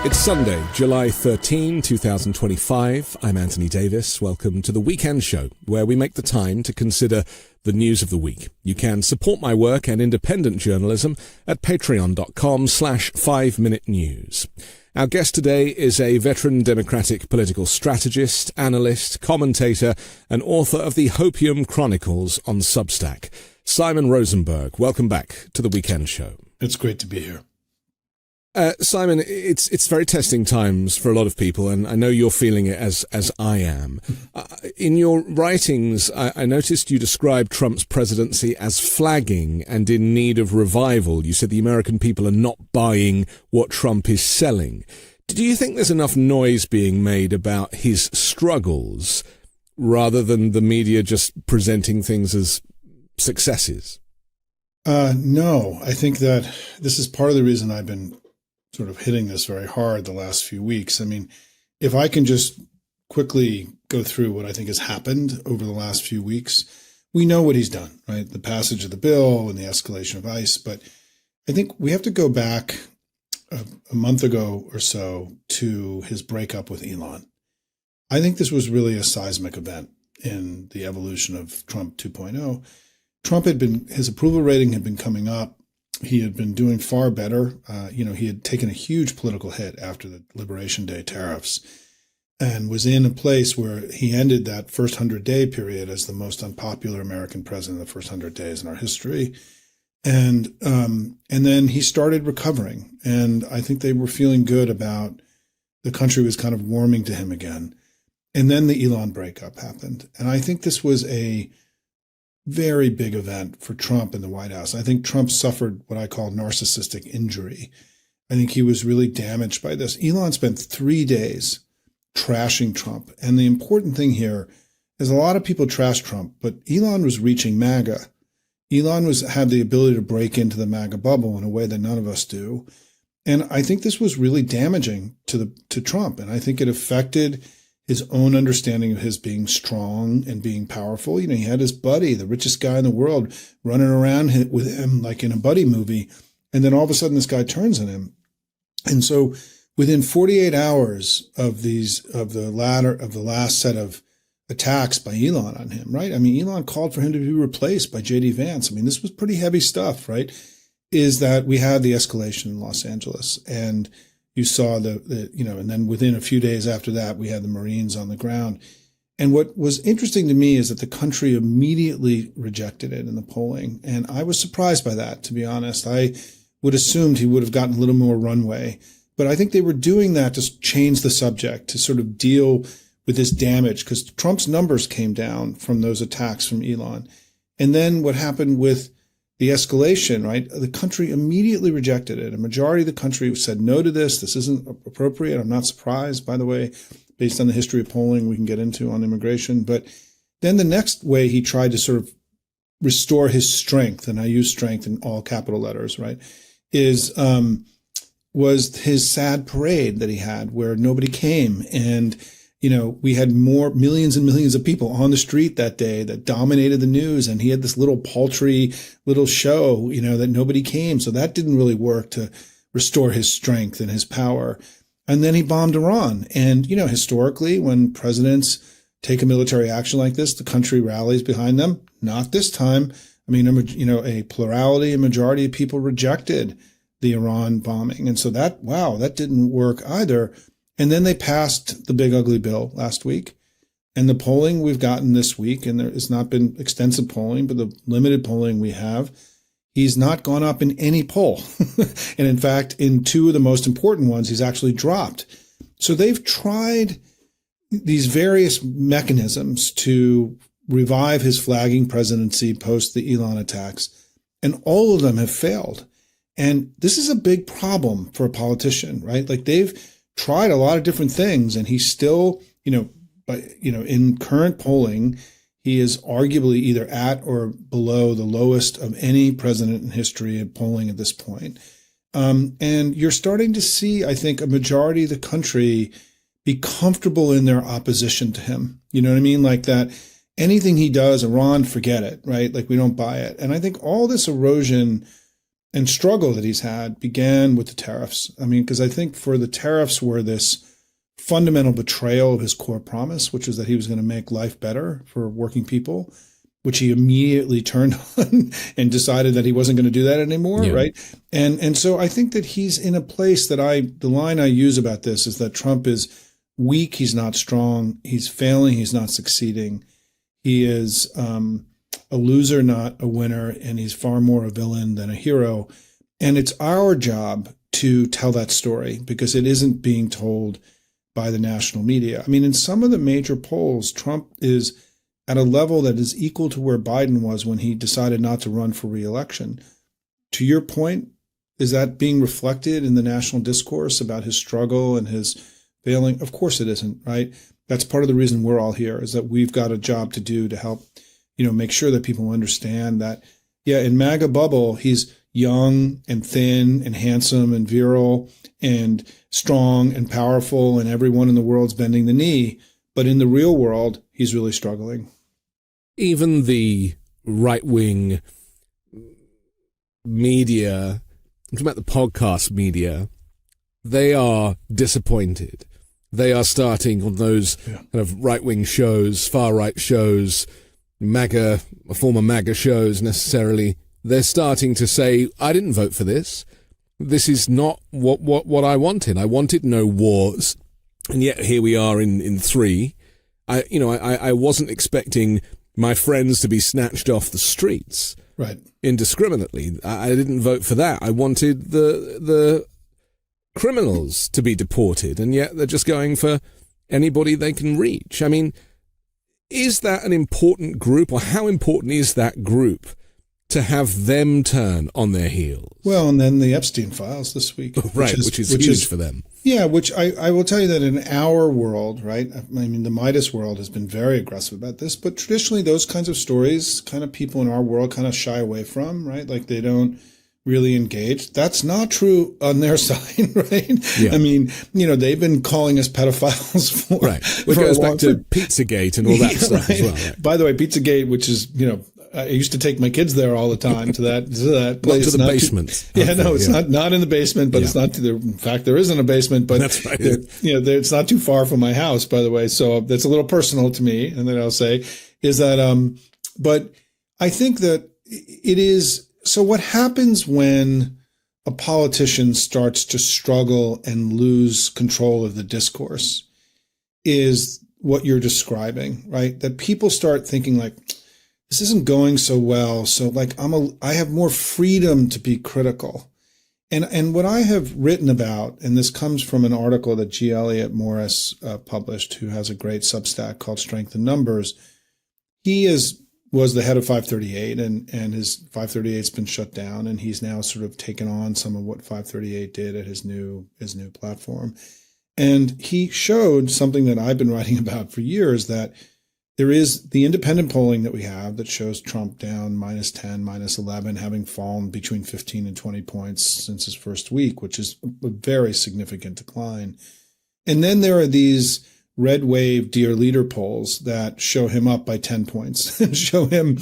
It's Sunday, July 13, 2025. I'm Anthony Davis. Welcome to the Weekend Show, where we make the time to consider the news of the week. You can support my work and independent journalism at patreon.com/5minutenews. Our guest today is a veteran Democratic political strategist, analyst, commentator, and author of the Hopium Chronicles on Substack. Simon Rosenberg, welcome back to the Weekend Show. It's great to be here. Simon, it's very testing times for a lot of people, and I know you're feeling it as I am. In your writings, I noticed you described Trump's presidency as flagging and in need of revival. You said the American people are not buying what Trump is selling. Do you think there's enough noise being made about his struggles rather than the media just presenting things as successes? No, I think that this is part of the reason I've been sort of hitting this very hard the last few weeks. I mean, if I can just quickly go through what I think has happened over the last few weeks, we know what he's done, right? The passage of the bill and the escalation of ICE. But I think we have to go back a month ago or so to his breakup with Elon. I think this was really a seismic event in the evolution of Trump 2.0. His approval rating had been coming up. He had been doing far better. He had taken a huge political hit after the Liberation Day tariffs and was in a place where he ended that first 100-day period as the most unpopular American president of the first 100 days in our history. And then he started recovering. And I think they were feeling good about the country was kind of warming to him again. And then the Elon breakup happened. And I think this was a very big event for Trump in the White House. I think Trump suffered what I call narcissistic injury. I think he was really damaged by this. Elon spent 3 days trashing Trump. And the important thing here is a lot of people trash Trump, but Elon was reaching MAGA. Elon had the ability to break into the MAGA bubble in a way that none of us do. And I think this was really damaging to Trump. And I think it affected his own understanding of his being strong and being powerful. He had his buddy, the richest guy in the world, running around with him like in a buddy movie. And then all of a sudden this guy turns on him. And so within 48 hours of the last set of attacks by Elon on him, right? I mean, Elon called for him to be replaced by J.D. Vance. I mean, this was pretty heavy stuff, right? Is that we had the escalation in Los Angeles, and you saw and then within a few days after that, we had the Marines on the ground. And what was interesting to me is that the country immediately rejected it in the polling. And I was surprised by that, to be honest. I would assumed he would have gotten a little more runway. But I think they were doing that to change the subject, to sort of deal with this damage, because Trump's numbers came down from those attacks from Elon. And then what happened with the escalation, right? The country immediately rejected it. A majority of the country said no to this. This isn't appropriate. I'm not surprised, by the way, based on the history of polling we can get into on immigration. But then the next way he tried to sort of restore his strength, and I use strength in all capital letters, right, was his sad parade that he had where nobody came. And we had millions and millions of people on the street that day that dominated the news. And he had this little paltry little show, that nobody came. So that didn't really work to restore his strength and his power. And then he bombed Iran. And, historically, when presidents take a military action like this, the country rallies behind them. Not this time. I mean, a plurality, a majority of people rejected the Iran bombing. And so that didn't work either. And then they passed the big ugly bill last week. And the polling we've gotten this week, and there has not been extensive polling, but the limited polling we have, he's not gone up in any poll. And in fact, in two of the most important ones, he's actually dropped. So they've tried these various mechanisms to revive his flagging presidency post the Elon attacks, and all of them have failed. And this is a big problem for a politician, right? Like they've tried a lot of different things, and he's still, in current polling, he is arguably either at or below the lowest of any president in history in polling at this point. And you're starting to see, I think, a majority of the country be comfortable in their opposition to him. You know what I mean? Like that anything he does, Iran, forget it, right? Like we don't buy it. And I think all this erosion and struggle that he's had began with the tariffs. I mean, because I think for the tariffs were this fundamental betrayal of his core promise, which was that he was going to make life better for working people, which he immediately turned on and decided that he wasn't going to do that anymore, right? And so I think that he's in a place that the line I use about this is that Trump is weak, he's not strong, he's failing, he's not succeeding. He is a loser, not a winner, and he's far more a villain than a hero. And it's our job to tell that story because it isn't being told by the national media. I mean, in some of the major polls, Trump is at a level that is equal to where Biden was when he decided not to run for re-election. To your point, is that being reflected in the national discourse about his struggle and his failing? Of course it isn't, right? That's part of the reason we're all here, is that we've got a job to do to help, make sure that people understand that, in MAGA bubble, he's young and thin and handsome and virile and strong and powerful, and everyone in the world's bending the knee. But in the real world, he's really struggling. Even the right-wing media, I'm talking about the podcast media, they are disappointed. They are starting on those kind of right-wing shows, far-right shows, former MAGA shows necessarily. They're starting to say, I didn't vote for this. This is not what I wanted. I wanted no wars. And yet here we are in 3. I wasn't expecting my friends to be snatched off the streets indiscriminately. I didn't vote for that. I wanted the criminals to be deported, and yet they're just going for anybody they can reach. I mean, is that an important group, or how important is that group to have them turn on their heels? Well, and then the Epstein files this week. Which is huge for them. Yeah, which I will tell you that in our world, right? I mean, the Midas world has been very aggressive about this, but traditionally those kinds of stories, kind of people in our world kind of shy away from, right? Like they don't really engage. That's not true on their side, right? Yeah. I mean, they've been calling us pedophiles for Which goes back to Pizzagate and all that stuff as well. Right? By the way, Pizzagate, which is, I used to take my kids there all the time to that place. Not to the basement. It's not in the basement, but it's not. In fact, there isn't a basement, but that's right. It's not too far from my house, by the way. So that's a little personal to me. And then I'll say is that, but I think that it is. So what happens when a politician starts to struggle and lose control of the discourse is what you're describing, right? That people start thinking like, this isn't going so well. So like I have more freedom to be critical. And what I have written about, and this comes from an article that G. Elliott Morris published, who has a great Substack called Strength in Numbers. He was the head of 538 and his 538's been shut down, and he's now sort of taken on some of what 538 did at his new platform. And he showed something that I've been writing about for years, that there is the independent polling that we have that shows Trump down -10, -11, having fallen between 15 and 20 points since his first week, which is a very significant decline. And then there are these red wave Dear Leader polls that show him up by 10 points, show him,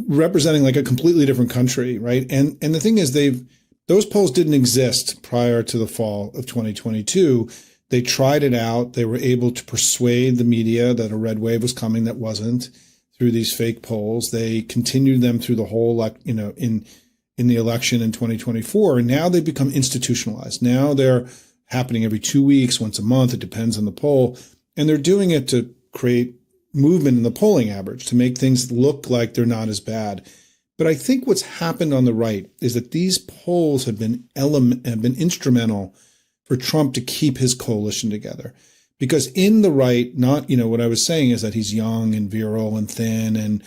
representing like a completely different country, right? And the thing is, those polls didn't exist prior to the fall of 2022. They tried it out. They were able to persuade the media that a red wave was coming that wasn't, through these fake polls. They continued them through the whole, in the election in 2024. And now they've become institutionalized. Now they're happening every 2 weeks, once a month. It depends on the poll. And they're doing it to create movement in the polling average, to make things look like they're not as bad. But I think what's happened on the right is that these polls have been instrumental for Trump to keep his coalition together. Because in the right, not, what I was saying is that he's young and virile and thin and,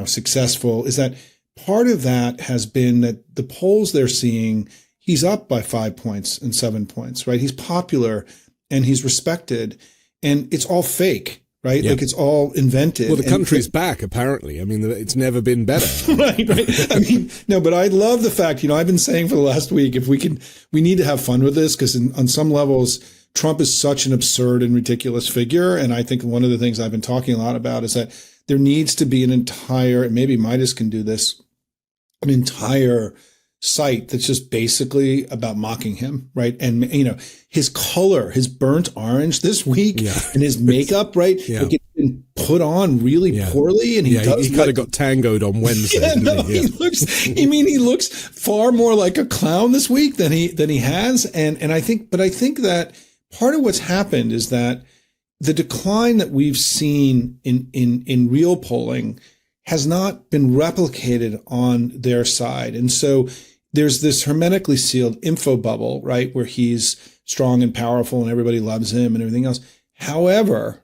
successful, is that part of that has been that the polls they're seeing, he's up by 5 points and 7 points, right? He's popular and he's respected, and it's all fake, right? Yeah. Like it's all invented. Well, the country's back, apparently. I mean, it's never been better. right. I mean, no, but I love the fact, I've been saying for the last week, we need to have fun with this, because on some levels, Trump is such an absurd and ridiculous figure. And I think one of the things I've been talking a lot about is that there needs to be an entire, and maybe Midas can do this, an entire site that's just basically about mocking him, right? And, his color, his burnt orange this week and his makeup, right? Yeah. Like it's been put on really poorly. And he kind of got tangoed on Wednesday. He looks far more like a clown this week than he has. And I think that part of what's happened is that the decline that we've seen in real polling has not been replicated on their side. And so there's this hermetically sealed info bubble, right, where he's strong and powerful and everybody loves him and everything else. However,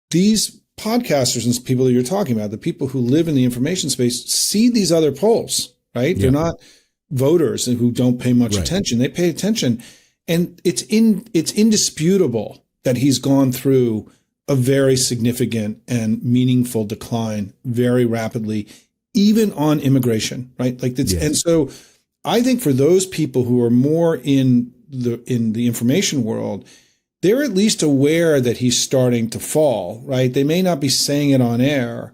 these podcasters and people that you're talking about, the people who live in the information space, see these other polls, right? They're not voters who don't pay much attention. They pay attention. And it's indisputable that he's gone through a very significant and meaningful decline very rapidly, even on immigration, right? And so I think for those people who are more in the information world, they're at least aware that he's starting to fall, right? They may not be saying it on air,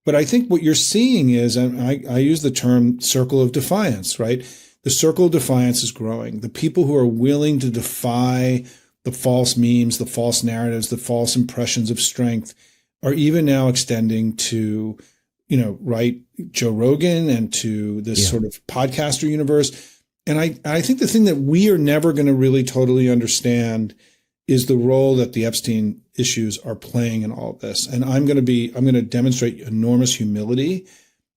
but I think what you're seeing is, and I use the term circle of defiance, right? The circle of defiance is growing. The people who are willing to defy the false memes, the false narratives, the false impressions of strength are even now extending to, right, Joe Rogan and to this sort of podcaster universe. And I think the thing that we are never going to really totally understand is the role that the Epstein issues are playing in all of this. And I'm going to demonstrate enormous humility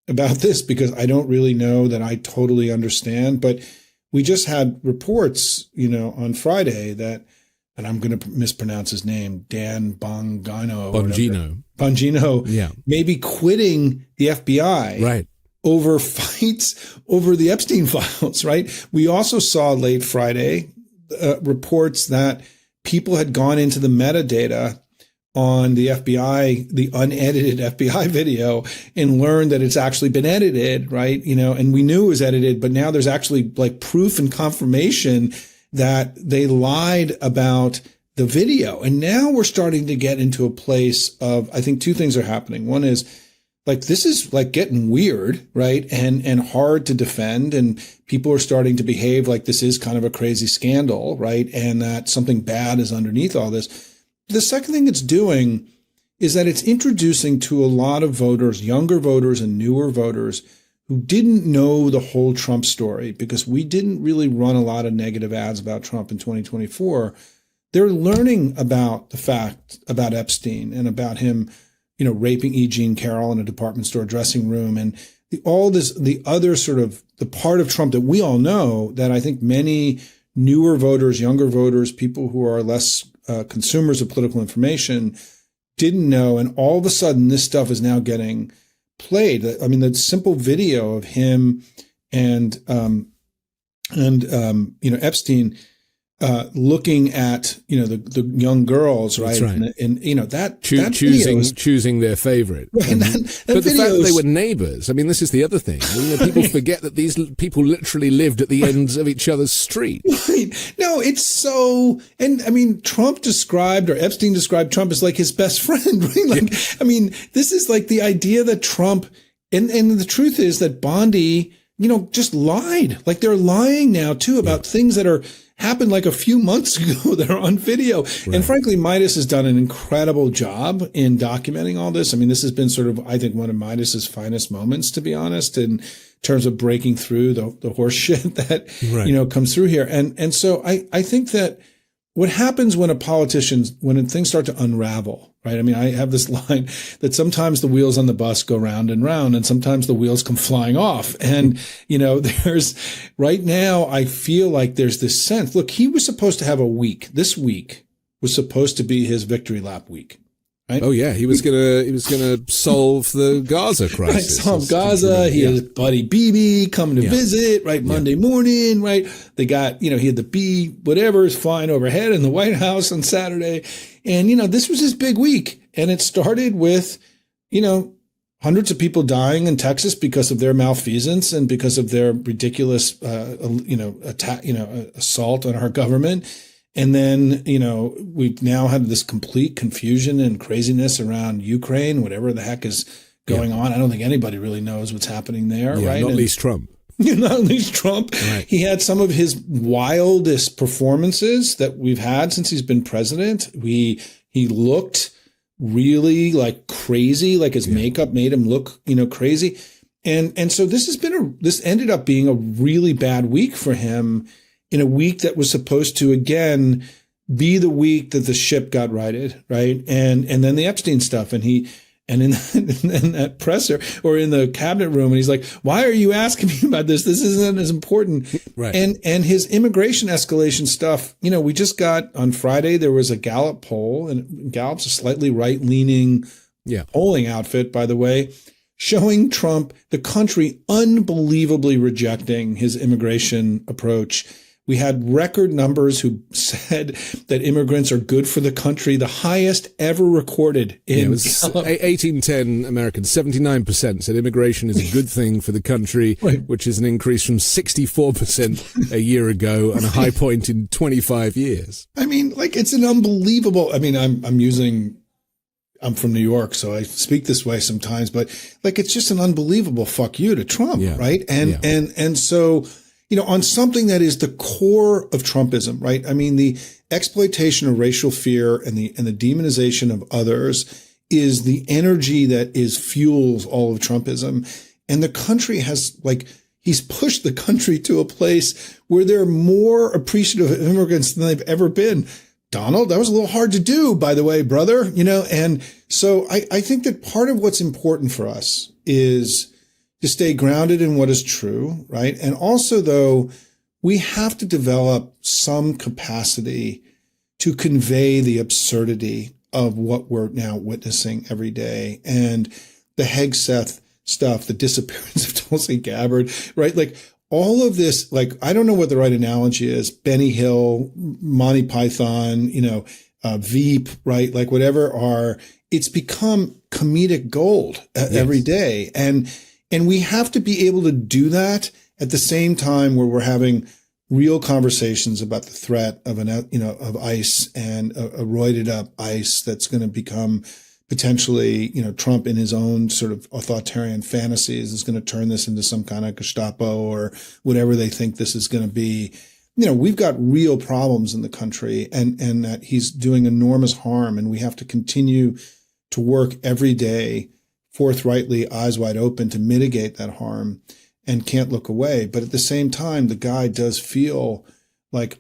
about this because I don't really know that I totally understand. But we just had reports, on Friday that, and I'm going to mispronounce his name, Dan Bongino, maybe quitting the FBI, right, over fights over the Epstein files, right? We also saw late Friday reports that people had gone into the metadata on the FBI, the unedited FBI video, and learned that it's actually been edited, right? And we knew it was edited, but now there's actually like proof and confirmation that they lied about the video. And now we're starting to get into a place of, I think two things are happening. One is like, this is like getting weird, right? And hard to defend. And people are starting to behave like this is kind of a crazy scandal, right? And that something bad is underneath all this. The second thing it's doing is that it's introducing to a lot of voters, younger voters and newer voters, who didn't know the whole Trump story because we didn't really run a lot of negative ads about Trump in 2024. They're learning about the fact about Epstein and about him, raping E. Jean Carroll in a department store dressing room and the other sort of the part of Trump that we all know that I think many newer voters, younger voters, people who are less consumers of political information didn't know. And all of a sudden, this stuff is now getting played. I mean, the simple video of him and Epstein looking at the young girls, right? And choosing their favorite. Right. But the fact that they were neighbors. I mean, this is the other thing. People forget that these people literally lived at the ends of each other's street. Right. No, it's so. And I mean, Epstein described Trump as like his best friend, right? Like, I mean, this is like the idea that Trump, and the truth is that Bondi, just lied. Like they're lying now too about things that happened like a few months ago that are on video. Right. And frankly, Midas has done an incredible job in documenting all this. I mean, this has been sort of, I think, one of Midas's finest moments, to be honest, in terms of breaking through the horse shit that, comes through here. And so I think that what happens when when things start to unravel, right? I mean, I have this line that sometimes the wheels on the bus go round and round and sometimes the wheels come flying off. And, right now I feel like there's this sense, look, he was supposed to have this week was supposed to be his victory lap week. Right? Oh yeah, he was gonna solve the Gaza crisis. Right, solve Gaza. He had his buddy BB coming to visit. Right, Monday morning. Right, they got he had the B whatever is flying overhead in the White House on Saturday, and this was his big week, and it started with hundreds of people dying in Texas because of their malfeasance and because of their ridiculous attack assault on our government. And then, we've now had this complete confusion and craziness around Ukraine, whatever the heck is going on. I don't think anybody really knows what's happening there, right? Not least Trump. not unleash Trump. Right. He had some of his wildest performances that we've had since he's been president. He looked really like crazy, like his makeup made him look, crazy. And so this ended up being a really bad week for him, in a week that was supposed to, again, be the week that the ship got righted, right? And then the Epstein stuff, and in that presser or in the cabinet room, and he's like, "Why are you asking me about this? This isn't as important." Right. And his immigration escalation stuff, we just got on Friday, there was a Gallup poll, and Gallup's a slightly right-leaning polling outfit, by the way, showing Trump, the country, unbelievably rejecting his immigration approach. We had record numbers who said that immigrants are good for the country, the highest ever recorded in 1810 Americans, 79% said immigration is a good thing for the country, right, which is an increase from 64% a year ago and a high point in 25 years. I mean, like, it's an unbelievable, I'm from New York, so I speak this way sometimes, but like, it's just an unbelievable fuck you to Trump, right? And so, on something that is the core of Trumpism, right? I mean, the exploitation of racial fear and the demonization of others is the energy that fuels all of Trumpism. And the country has, he's pushed the country to a place where they're more appreciative of immigrants than they've ever been. Donald, that was a little hard to do, by the way, brother, and so I think that part of what's important for us is to stay grounded in what is true, right? And also, though, we have to develop some capacity to convey the absurdity of what we're now witnessing every day. And the Hegseth stuff, the disappearance of Tulsi Gabbard, right? Like, all of this, I don't know what the right analogy is. Benny Hill, Monty Python, Veep, right? Like, whatever it's become comedic gold every day. And we have to be able to do that at the same time where we're having real conversations about the threat of of ICE and a roided up ICE that's going to become potentially, Trump in his own sort of authoritarian fantasies is going to turn this into some kind of Gestapo or whatever they think this is going to be. We've got real problems in the country, and that he's doing enormous harm, and we have to continue to work every day forthrightly, eyes wide open, to mitigate that harm, and can't look away. But at the same time, the guy does feel like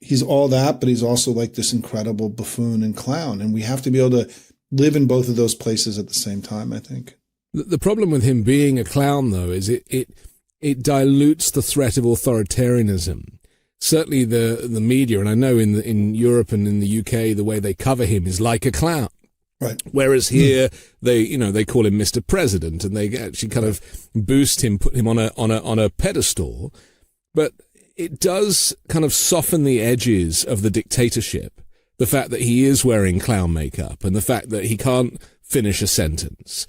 he's all that, but he's also like this incredible buffoon and clown. And we have to be able to live in both of those places at the same time, I think. The problem with him being a clown, though, is it dilutes the threat of authoritarianism. Certainly the media, and I know in Europe and in the UK, the way they cover him is like a clown. Right. Whereas here, they call him Mr. President, and they actually kind of boost him, put him on a pedestal. But it does kind of soften the edges of the dictatorship. The fact that he is wearing clown makeup and the fact that he can't finish a sentence.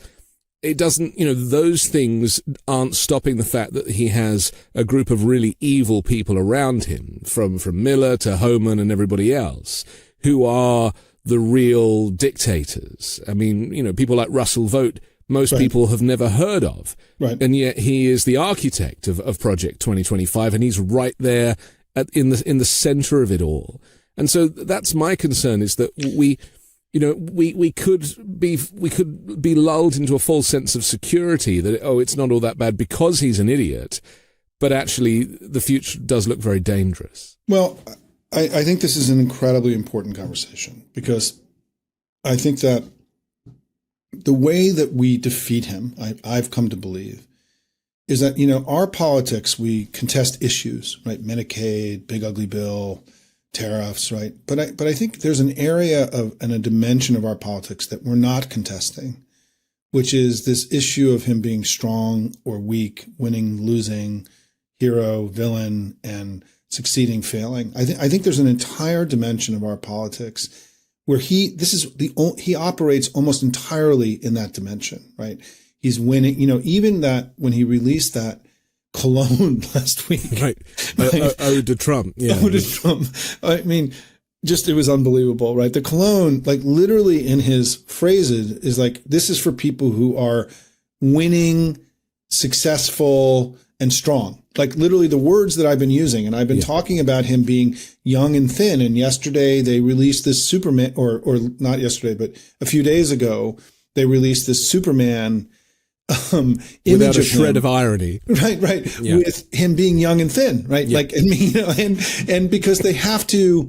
It doesn't, those things aren't stopping the fact that he has a group of really evil people around him, from Miller to Homan and everybody else, who are the real dictators. I mean, people like Russell Vogt, most people have never heard of. Right. And yet he is the architect of Project 2025, and he's right there in the center of it all. And so that's my concern, is that we could be lulled into a false sense of security that, it's not all that bad because he's an idiot. But actually the future does look very dangerous. Well, I think this is an incredibly important conversation, because I think that the way that we defeat him, I've come to believe, is that, our politics, we contest issues, right? Medicaid, big ugly bill, tariffs, right? But I think there's an area and a dimension of our politics that we're not contesting, which is this issue of him being strong or weak, winning, losing, hero, villain, and succeeding, failing. I think there's an entire dimension of our politics where he operates almost entirely in that dimension, right? He's winning, even that when he released that cologne last week. Right. Ode to Trump. Yeah. Ode to Trump. I mean, it was unbelievable, right? The cologne, literally in his phrases, is like, this is for people who are winning, successful, and strong. Like literally the words that I've been using. And I've been talking about him being young and thin. And yesterday they released this Superman, or not yesterday, but a few days ago, they released this Superman image without a shred of irony. Right. Yeah. With him being young and thin, right? Yeah. Like, I mean, and because they have to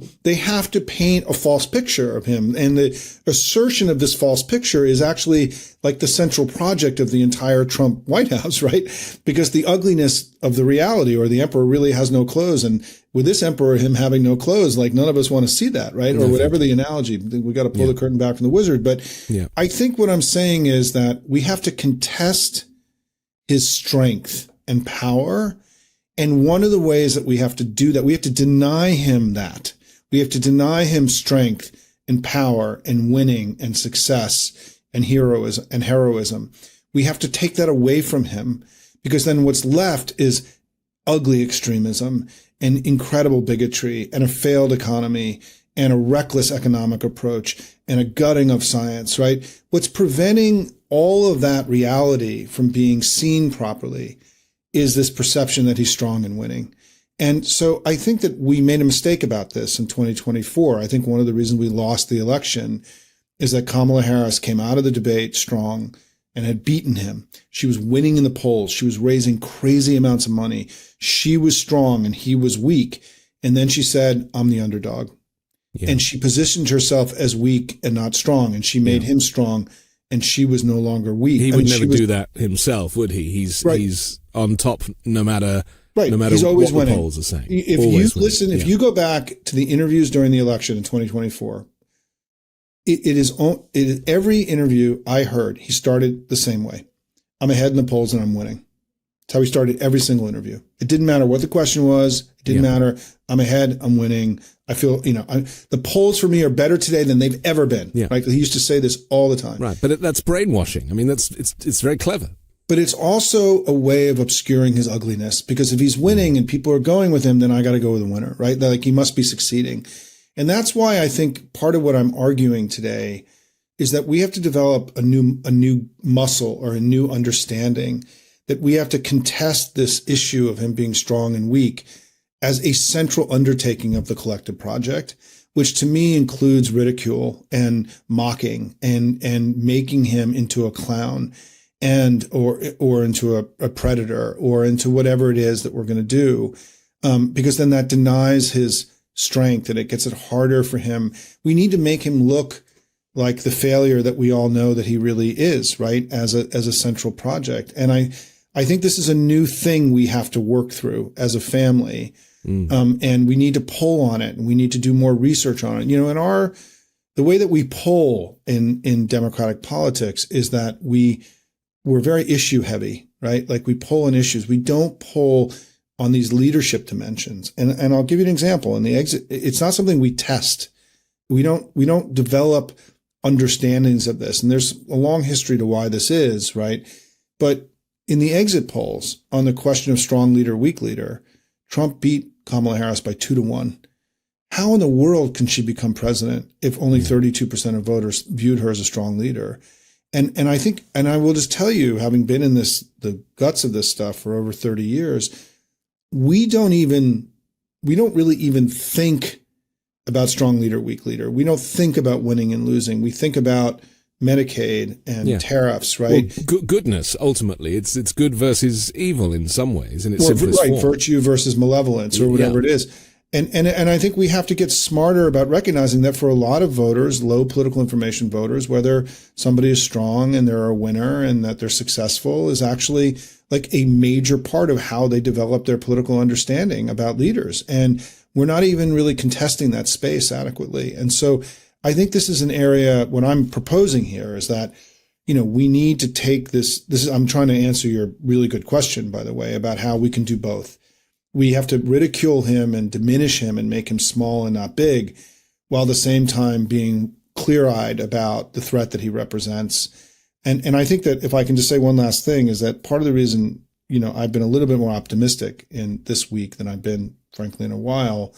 paint a false picture of him. And the assertion of this false picture is actually like the central project of the entire Trump White House, right? Because the ugliness of the reality, or the emperor really has no clothes. And with this emperor, him having no clothes, like none of us want to see that, right? Or whatever the analogy, we got to pull the curtain back from the wizard. But I think what I'm saying is that we have to contest his strength and power. And one of the ways that we have to do that, we have to deny him that. We have to deny him strength and power and winning and success and heroism. We have to take that away from him, because then what's left is ugly extremism and incredible bigotry and a failed economy and a reckless economic approach and a gutting of science, right? What's preventing all of that reality from being seen properly is this perception that he's strong and winning. And so I think that we made a mistake about this in 2024. I think one of the reasons we lost the election is that Kamala Harris came out of the debate strong and had beaten him. She was winning in the polls. She was raising crazy amounts of money. She was strong and he was weak. And then she said, I'm the underdog. Yeah. And she positioned herself as weak and not strong. And she made him strong, and she was no longer weak. He would never do that himself, would he? He's on top no matter He's always what winning. The polls are saying. If you go back to the interviews during the election in 2024, it is every interview I heard, he started the same way. I'm ahead in the polls and I'm winning. That's how he started every single interview. It didn't matter what the question was. It didn't matter. I'm ahead. I'm winning. I feel, the polls for me are better today than they've ever been. Yeah. Right? He used to say this all the time. Right. But that's brainwashing. I mean, it's very clever. But it's also a way of obscuring his ugliness, because if he's winning and people are going with him, then I got to go with the winner, right? Like he must be succeeding. And that's why I think part of what I'm arguing today is that we have to develop a new muscle, or a new understanding, that we have to contest this issue of him being strong and weak as a central undertaking of the collective project, which to me includes ridicule and mocking and making him into a clown and or into a predator, or into whatever it is that we're going to do, because then that denies his strength and it gets it harder for him. We need to make him look like the failure that we all know that he really is, right? As a central project. And I think this is a new thing we have to work through as a family. And we need to poll on it, and we need to do more research on it. The way that we poll in democratic politics is that we're very issue heavy, right? Like we poll on issues. We don't poll on these leadership dimensions. And I'll give you an example. In the exit, it's not something we test. We don't develop understandings of this. And there's a long history to why this is, right? But in the exit polls on the question of strong leader, weak leader, Trump beat Kamala Harris by 2-1. How in the world can she become president if only 32% of voters viewed her as a strong leader? And I think, and I will just tell you, having been in the guts of this stuff for over 30 years, we don't really even think about strong leader, weak leader. We don't think about winning and losing. We think about Medicaid and tariffs, right? Well, goodness, ultimately. It's good versus evil in some ways, in its simplest form. Virtue versus malevolence, or whatever it is. And I think we have to get smarter about recognizing that for a lot of voters, low political information voters, whether somebody is strong and they're a winner and that they're successful is actually like a major part of how they develop their political understanding about leaders. And we're not even really contesting that space adequately. And so I think this is an area, what I'm proposing here is that, we need to take I'm trying to answer your really good question, by the way, about how we can do both. We have to ridicule him and diminish him and make him small and not big, while at the same time being clear-eyed about the threat that he represents. And I think that if I can just say one last thing is that part of the reason, I've been a little bit more optimistic in this week than I've been, frankly, in a while,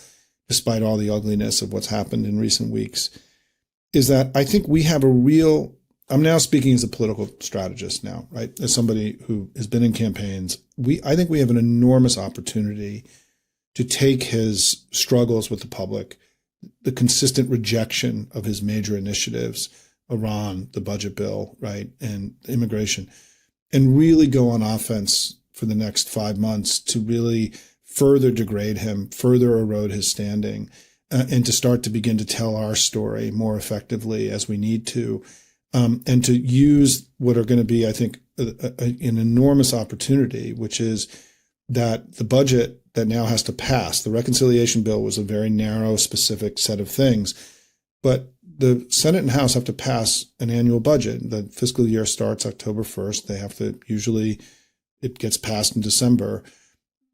despite all the ugliness of what's happened in recent weeks, is that I think we have a real I'm now speaking as a political strategist now, right? As somebody who has been in campaigns, I think we have an enormous opportunity to take his struggles with the public, the consistent rejection of his major initiatives, Iran, the budget bill, right, and immigration, and really go on offense for the next 5 months to really further degrade him, further erode his standing, and to start to begin to tell our story more effectively as we need to, and to use what are going to be, I think, an enormous opportunity, which is that the budget that now has to pass, the reconciliation bill was a very narrow, specific set of things, but the Senate and House have to pass an annual budget. The fiscal year starts October 1st. They have to, usually it gets passed in December.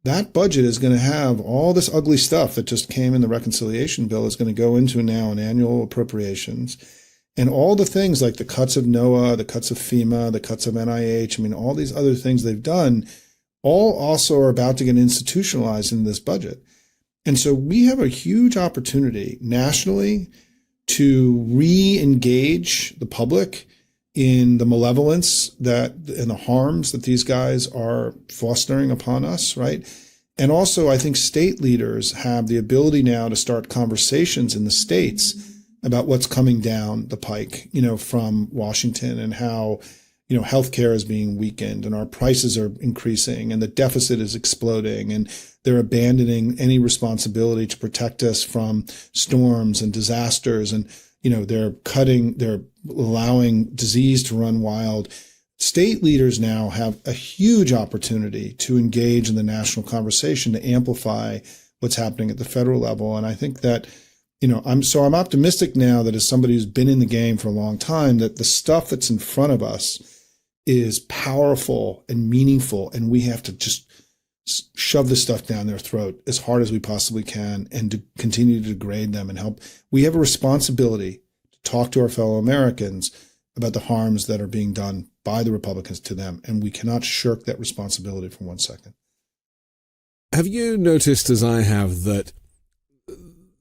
That budget is going to have all this ugly stuff that just came in the reconciliation bill is going to go into now an annual appropriations. And all the things like the cuts of NOAA, the cuts of FEMA, the cuts of NIH, I mean, all these other things they've done, all also are about to get institutionalized in this budget. And so we have a huge opportunity nationally to re-engage the public in the malevolence that and the harms that these guys are fostering upon us, right? And also, I think state leaders have the ability now to start conversations in the states about what's coming down the pike, from Washington, and how, healthcare is being weakened and our prices are increasing and the deficit is exploding, and they're abandoning any responsibility to protect us from storms and disasters. And, they're allowing disease to run wild. State leaders now have a huge opportunity to engage in the national conversation, to amplify what's happening at the federal level. And I think that, I'm optimistic now that as somebody who's been in the game for a long time, that the stuff that's in front of us is powerful and meaningful, and we have to just shove this stuff down their throat as hard as we possibly can and to continue to degrade them and help. We have a responsibility to talk to our fellow Americans about the harms that are being done by the Republicans to them, and we cannot shirk that responsibility for 1 second. Have you noticed, as I have, that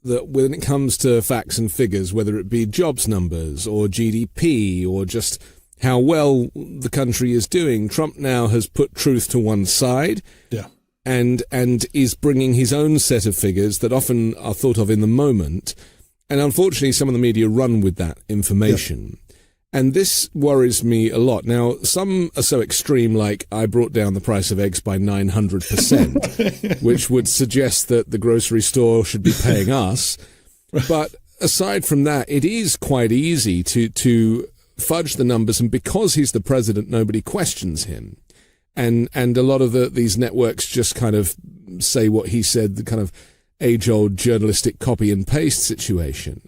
when it comes to facts and figures, whether it be jobs numbers or GDP or just how well the country is doing, Trump now has put truth to one side, and is bringing his own set of figures that often are thought of in the moment, and unfortunately some of the media run with that information. And this worries me a lot. Now, some are so extreme, like I brought down the price of eggs by 900%, which would suggest that the grocery store should be paying us. But aside from that, it is quite easy to fudge the numbers. And because he's the president, nobody questions him. And a lot of these networks just kind of say what he said, the kind of age-old journalistic copy and paste situation.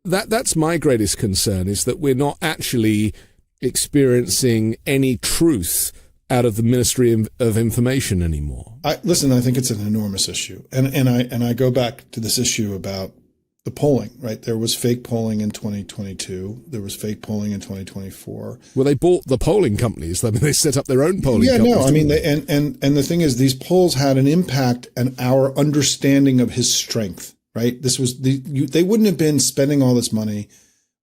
That's my greatest concern, is that we're not actually experiencing any truth out of the Ministry of Information anymore. I think it's an enormous issue. And I go back to this issue about the polling, right? There was fake polling in 2022. There was fake polling in 2024. Well, they bought the polling companies. I mean, they set up their own polling companies. Yeah, no, I mean, and the thing is, these polls had an impact on our understanding of his strength. Right. They wouldn't have been spending all this money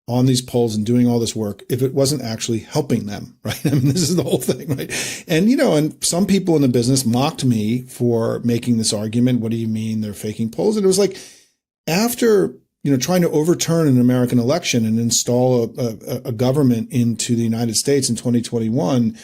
on these polls and doing all this work if it wasn't actually helping them. Right. I mean, this is the whole thing. Right. And, and some people in the business mocked me for making this argument. What do you mean they're faking polls? And it was like, after, trying to overturn an American election and install a government into the United States in 2021,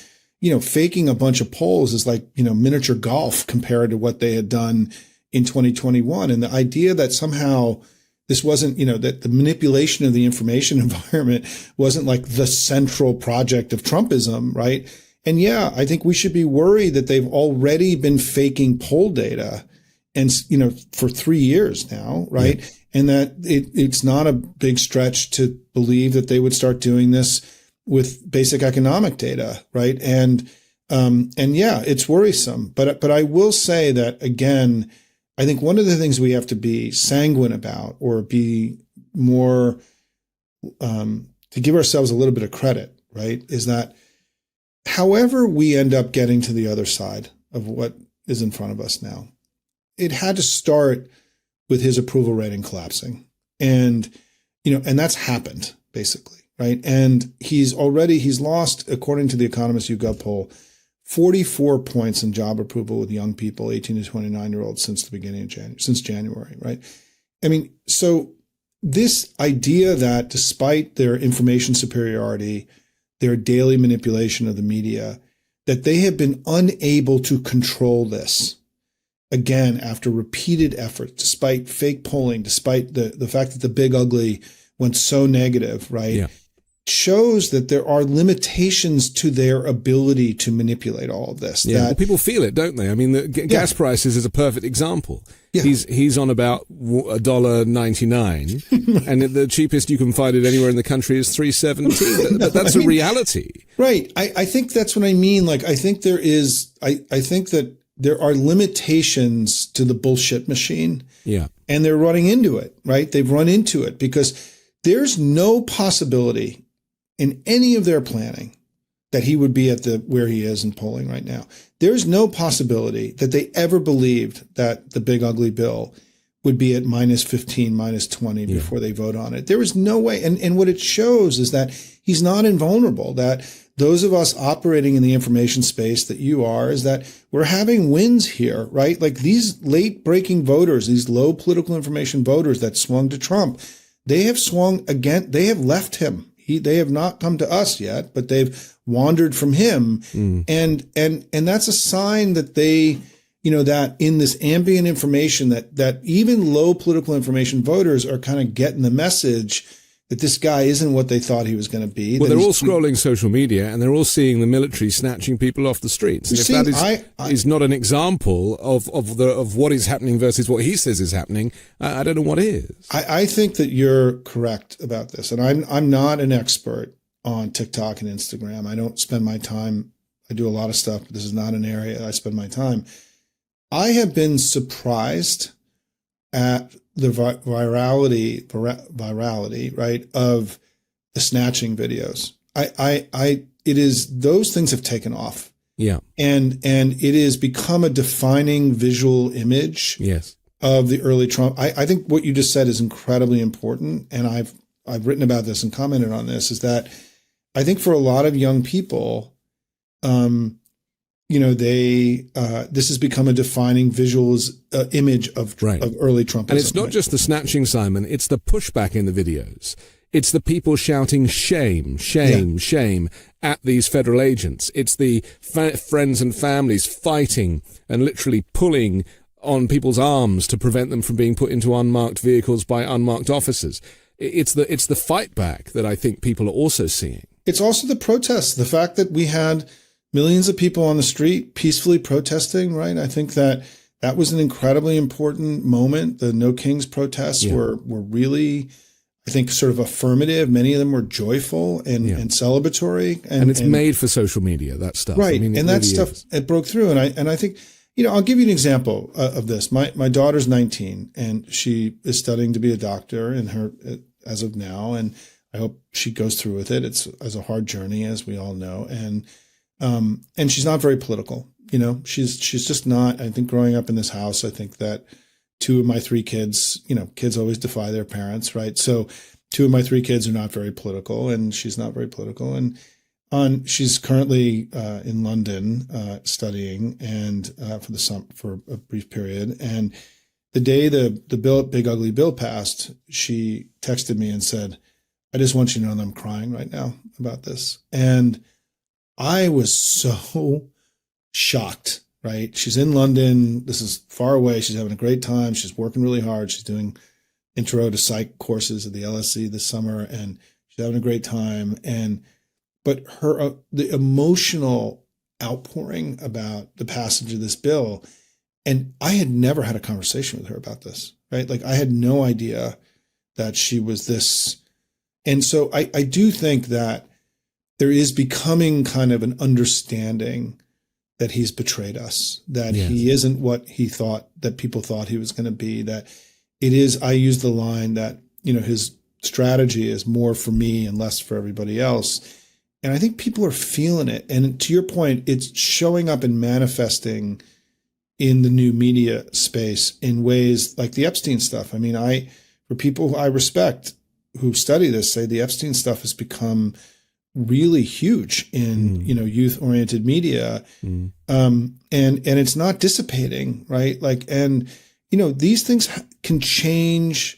faking a bunch of polls is like, miniature golf compared to what they had done in 2021. And the idea that somehow this wasn't, that the manipulation of the information environment wasn't like the central project of Trumpism, right? And yeah, I think we should be worried that they've already been faking poll data and, for 3 years now, right? Yeah. And that it's not a big stretch to believe that they would start doing this with basic economic data, right? And yeah, it's worrisome. But I will say that, again, I think one of the things we have to be sanguine about, or be more, to give ourselves a little bit of credit, right, is that however we end up getting to the other side of what is in front of us now, it had to start with his approval rating collapsing. And, and that's happened, basically, right? And he's lost, according to the Economist YouGov poll, 44 points in job approval with young people, 18 to 29-year-olds since the beginning of January, right? I mean, so this idea that despite their information superiority, their daily manipulation of the media, that they have been unable to control this, again, after repeated efforts, despite fake polling, despite the fact that the big ugly went so negative, right? Yeah. Shows that there are limitations to their ability to manipulate all of this. Yeah, well, people feel it, don't they? I mean, the gas prices is a perfect example. Yeah. He's on about $1.99, and the cheapest you can find it anywhere in the country is $3.17. But that's a reality, right? I think that's what I mean. Like, I think there is. I think that there are limitations to the bullshit machine. Yeah, and they're running into it. Right? They've run into it because there's no possibility in any of their planning that he would be at where he is in polling right now. There's no possibility that they ever believed that the big ugly bill would be at -15, -20 before they vote on it. There was no way. And what it shows is that he's not invulnerable, that those of us operating in the information space that you are, is that we're having wins here, right? Like these late breaking voters, these low political information voters that swung to Trump, they have swung again. They have left him. They have not come to us yet, but they've wandered from him. And that's a sign that they, that in this ambient information that even low political information voters are kind of getting the message that this guy isn't what they thought he was going to be. Well, they're all scrolling social media and they're all seeing the military snatching people off the streets. And if that is not an example of what is happening versus what he says is happening, I don't know what is. I think that you're correct about this. And I'm not an expert on TikTok and Instagram. I don't spend my time. I do a lot of stuff, but this is not an area I spend my time. I have been surprised at the virality, right, of the snatching videos. It is, those things have taken off. Yeah. And it has become a defining visual image. Yes. Of the early Trump. I think what you just said is incredibly important. And I've written about this and commented on this, is that I think for a lot of young people, this has become a defining image of early Trumpism. And it's not just the snatching, Simon. It's the pushback in the videos. It's the people shouting shame, shame, shame at these federal agents. It's the friends and families fighting and literally pulling on people's arms to prevent them from being put into unmarked vehicles by unmarked officers. It's the fight back that I think people are also seeing. It's also the protests, the fact that we had millions of people on the street peacefully protesting, right? I think that was an incredibly important moment. The No Kings protests were really, I think, sort of affirmative. Many of them were joyful and celebratory. And it's made for social media, that stuff. Right. I mean, and that stuff, it broke through. And I think, I'll give you an example of this. My daughter's 19 and she is studying to be a doctor as of now. And I hope she goes through with it. It's a hard journey, as we all know. And she's not very political. She's just not. I think growing up in this house, I think that 2 of my 3 kids, kids always defy their parents, right? So 2 of my 3 kids are not very political, and she's not very political. And she's currently in London studying and for a brief period. And the day the big ugly bill passed, she texted me and said, "I just want you to know that I'm crying right now about this." And I was so shocked, right? She's in London. This is far away. She's having a great time. She's working really hard. She's doing intro to psych courses at the LSE this summer, and she's having a great time. But the emotional outpouring about the passage of this bill, and I had never had a conversation with her about this, right? Like, I had no idea that she was this. And so I do think that there is becoming kind of an understanding that he's betrayed us, that he isn't what he thought, that people thought he was going to be, that it is, I use the line that, his strategy is more for me and less for everybody else. And I think people are feeling it. And to your point, it's showing up and manifesting in the new media space in ways like the Epstein stuff. I mean, for people who I respect, who study this say the Epstein stuff has become really huge in youth-oriented media, and it's not dissipating, right? And these things can change,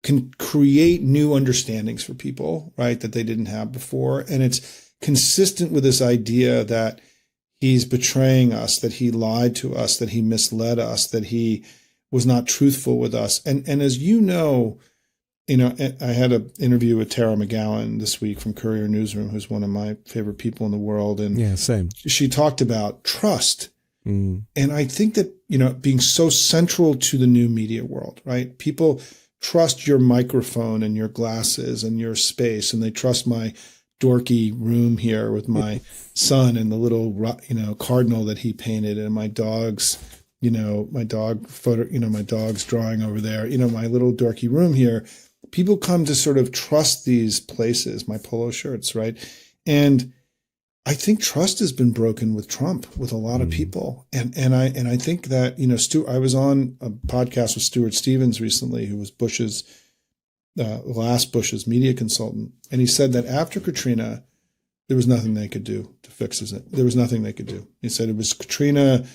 can create new understandings for people, right, that they didn't have before, and it's consistent with this idea that he's betraying us, that he lied to us, that he misled us, that he was not truthful with us, and as I had an interview with Tara McGowan this week from Courier Newsroom, who's one of my favorite people in the world. And yeah, same. She talked about trust. And I think that, being so central to the new media world, right? People trust your microphone and your glasses and your space, and they trust my dorky room here with my son and the little, cardinal that he painted, and my dog's, my dog photo, my dog's drawing over there, my little dorky room here. People come to sort of trust these places, my polo shirts, right? And I think trust has been broken with Trump, with a lot of people. And I think that, I was on a podcast with Stuart Stevens recently, who was last Bush's media consultant. And he said that after Katrina, there was nothing they could do to fix it. There was nothing they could do. He said it was Katrina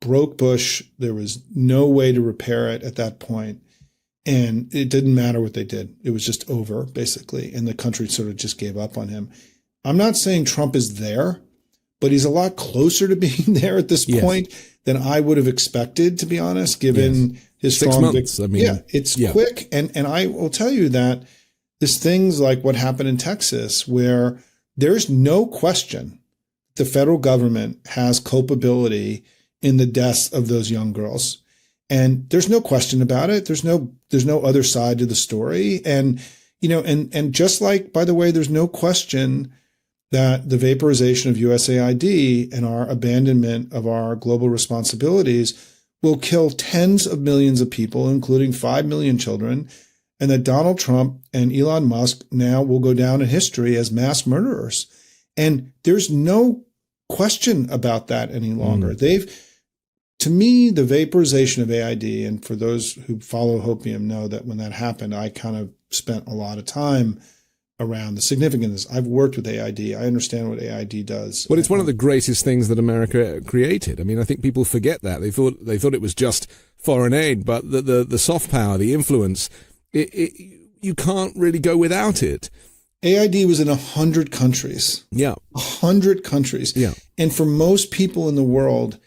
broke Bush. There was no way to repair it at that point. And it didn't matter what they did. It was just over, basically. And the country sort of just gave up on him. I'm not saying Trump is there, but he's a lot closer to being there at this point than I would have expected, to be honest, given his 6 strong months. It's quick. And I will tell you that there's things like what happened in Texas, where there's no question the federal government has culpability in the deaths of those young girls. And there's no question about it. There's no other side to the story. And, and just like, by the way, there's no question that the vaporization of USAID and our abandonment of our global responsibilities will kill tens of millions of people, including 5 million children, and that Donald Trump and Elon Musk now will go down in history as mass murderers. And there's no question about that any longer. To me, the vaporization of AID, and for those who follow Hopium know that when that happened, I kind of spent a lot of time around the significance. I've worked with AID. I understand what AID does. Well, it's one of the greatest things that America created. I mean, I think people forget that. They thought it was just foreign aid, but the soft power, the influence, you can't really go without it. AID was in 100 countries. Yeah. 100 countries. Yeah. And for most people in the world,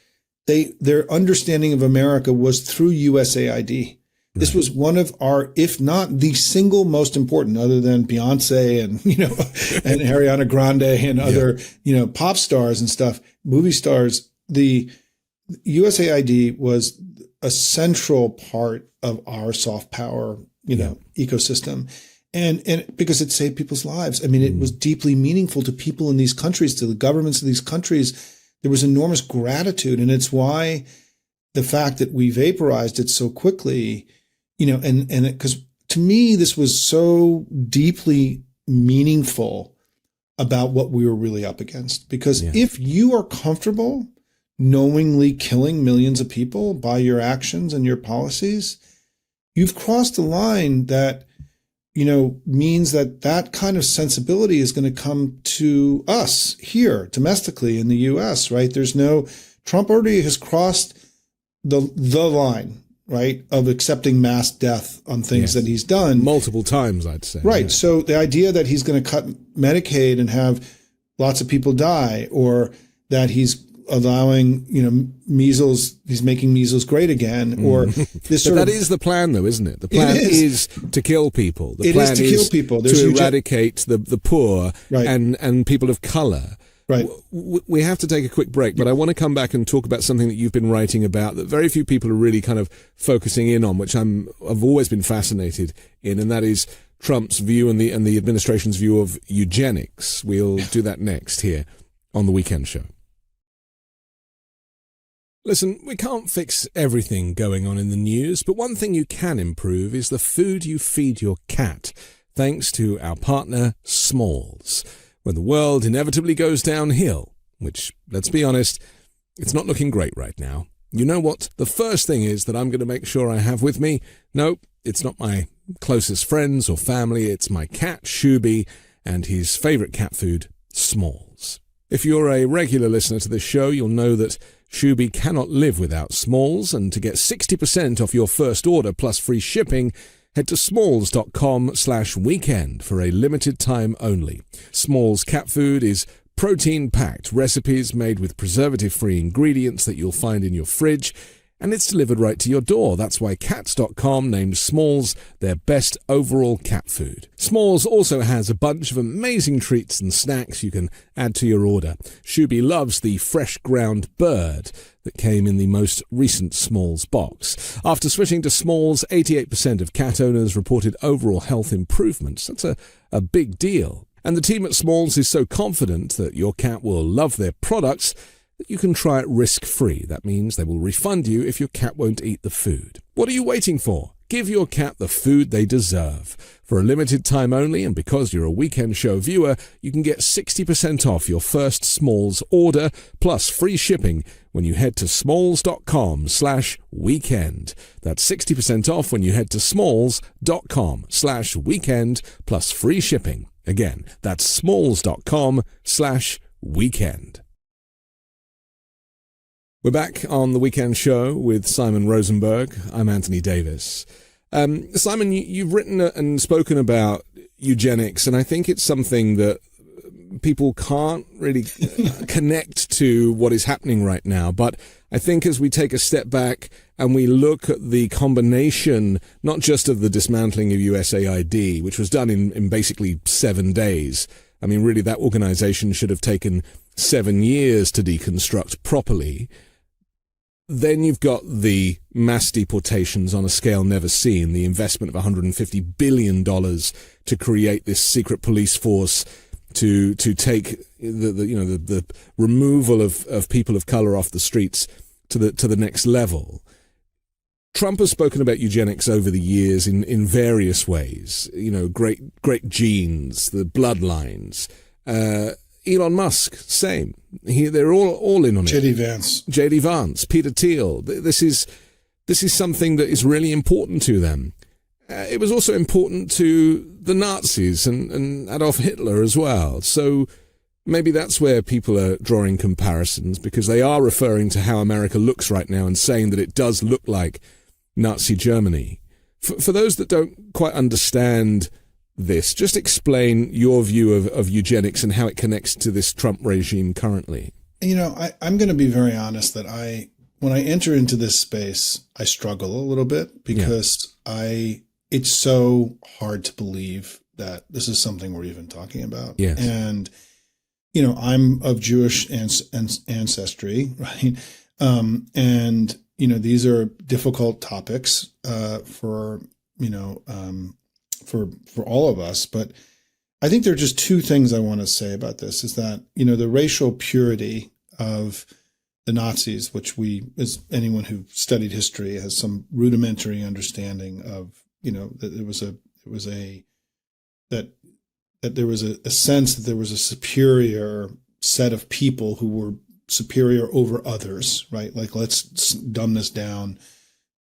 their understanding of America was through USAID. This was one of our, if not the single most important, other than Beyonce and, and Ariana Grande and other, pop stars and stuff, movie stars. The USAID was a central part of our soft power, ecosystem. And because it saved people's lives. I mean, it was deeply meaningful to people in these countries, to the governments of these countries. There was enormous gratitude. And it's why the fact that we vaporized it so quickly, because to me, this was so deeply meaningful about what we were really up against. Because if you are comfortable knowingly killing millions of people by your actions and your policies, you've crossed a line that, means that kind of sensibility is going to come to us here domestically in the US, right? Trump already has crossed the line, right, of accepting mass death on things that he's done. Multiple times, I'd say. Right. Yeah. So the idea that he's going to cut Medicaid and have lots of people die, or that he's allowing, measles, he's making measles great again, or this sort of. That is the plan, though, isn't it? The plan is to kill people. The plan is to kill people. To eradicate the poor and people of color. Right. We have to take a quick break, but I want to come back and talk about something that you've been writing about that very few people are really kind of focusing in on, which I've always been fascinated in, and that is Trump's view and the administration's view of eugenics. We'll do that next here on The Weekend Show. Listen, we can't fix everything going on in the news, but one thing you can improve is the food you feed your cat, thanks to our partner, Smalls. When the world inevitably goes downhill, which, let's be honest, it's not looking great right now. You know what the first thing is that I'm going to make sure I have with me? No, it's not my closest friends or family, it's my cat, Shuby, and his favorite cat food, Smalls. If you're a regular listener to this show, you'll know that Shuby cannot live without Smalls, and to get 60% off your first order plus free shipping, head to smalls.com/weekend for a limited time only. Smalls cat food is protein-packed recipes made with preservative-free ingredients that you'll find in your fridge, and it's delivered right to your door. That's why Cats.com named Smalls their best overall cat food. Smalls also has a bunch of amazing treats and snacks you can add to your order. Shuby loves the fresh ground bird that came in the most recent Smalls box. After switching to Smalls, 88% of cat owners reported overall health improvements. That's a big deal. And the team at Smalls is so confident that your cat will love their products that you can try it risk-free. That means they will refund you if your cat won't eat the food. What are you waiting for? Give your cat the food they deserve. For a limited time only, and because you're a Weekend Show viewer, you can get 60% off your first Smalls order, plus free shipping when you head to smalls.com/weekend. That's 60% off when you head to smalls.com/weekend, plus free shipping. Again, that's smalls.com/weekend. We're back on the Weekend Show with Simon Rosenberg. I'm Anthony Davis. Simon, you've written and spoken about eugenics, and I think it's something that people can't really connect to what is happening right now. But I think as we take a step back and we look at the combination, not just of the dismantling of USAID, which was done in basically 7 days. I mean, really, that organization should have taken 7 years to deconstruct properly. Then you've got the mass deportations on a scale never seen, the investment of $150 billion to create this secret police force to take the removal of people of color off the streets to the next level. Trump has spoken about eugenics over the years in various ways. Great genes, the bloodlines. Elon Musk, same. They're all in on it. J.D. Vance, Peter Thiel. This is something that is really important to them. It was also important to the Nazis and Adolf Hitler as well. So maybe that's where people are drawing comparisons, because they are referring to how America looks right now and saying that it does look like Nazi Germany. For those that don't quite understand this, just explain your view of eugenics and how it connects to this Trump regime currently. I'm going to be very honest that when I enter into this space, I struggle a little bit because it's so hard to believe that this is something we're even talking about. Yes. And, I'm of Jewish ancestry, right? And, these are difficult topics for all of us. But I think there are just two things I want to say about this is that, the racial purity of the Nazis, which as anyone who studied history has some rudimentary understanding of, that there was a sense that there was a superior set of people who were superior over others, right? Like, let's dumb this down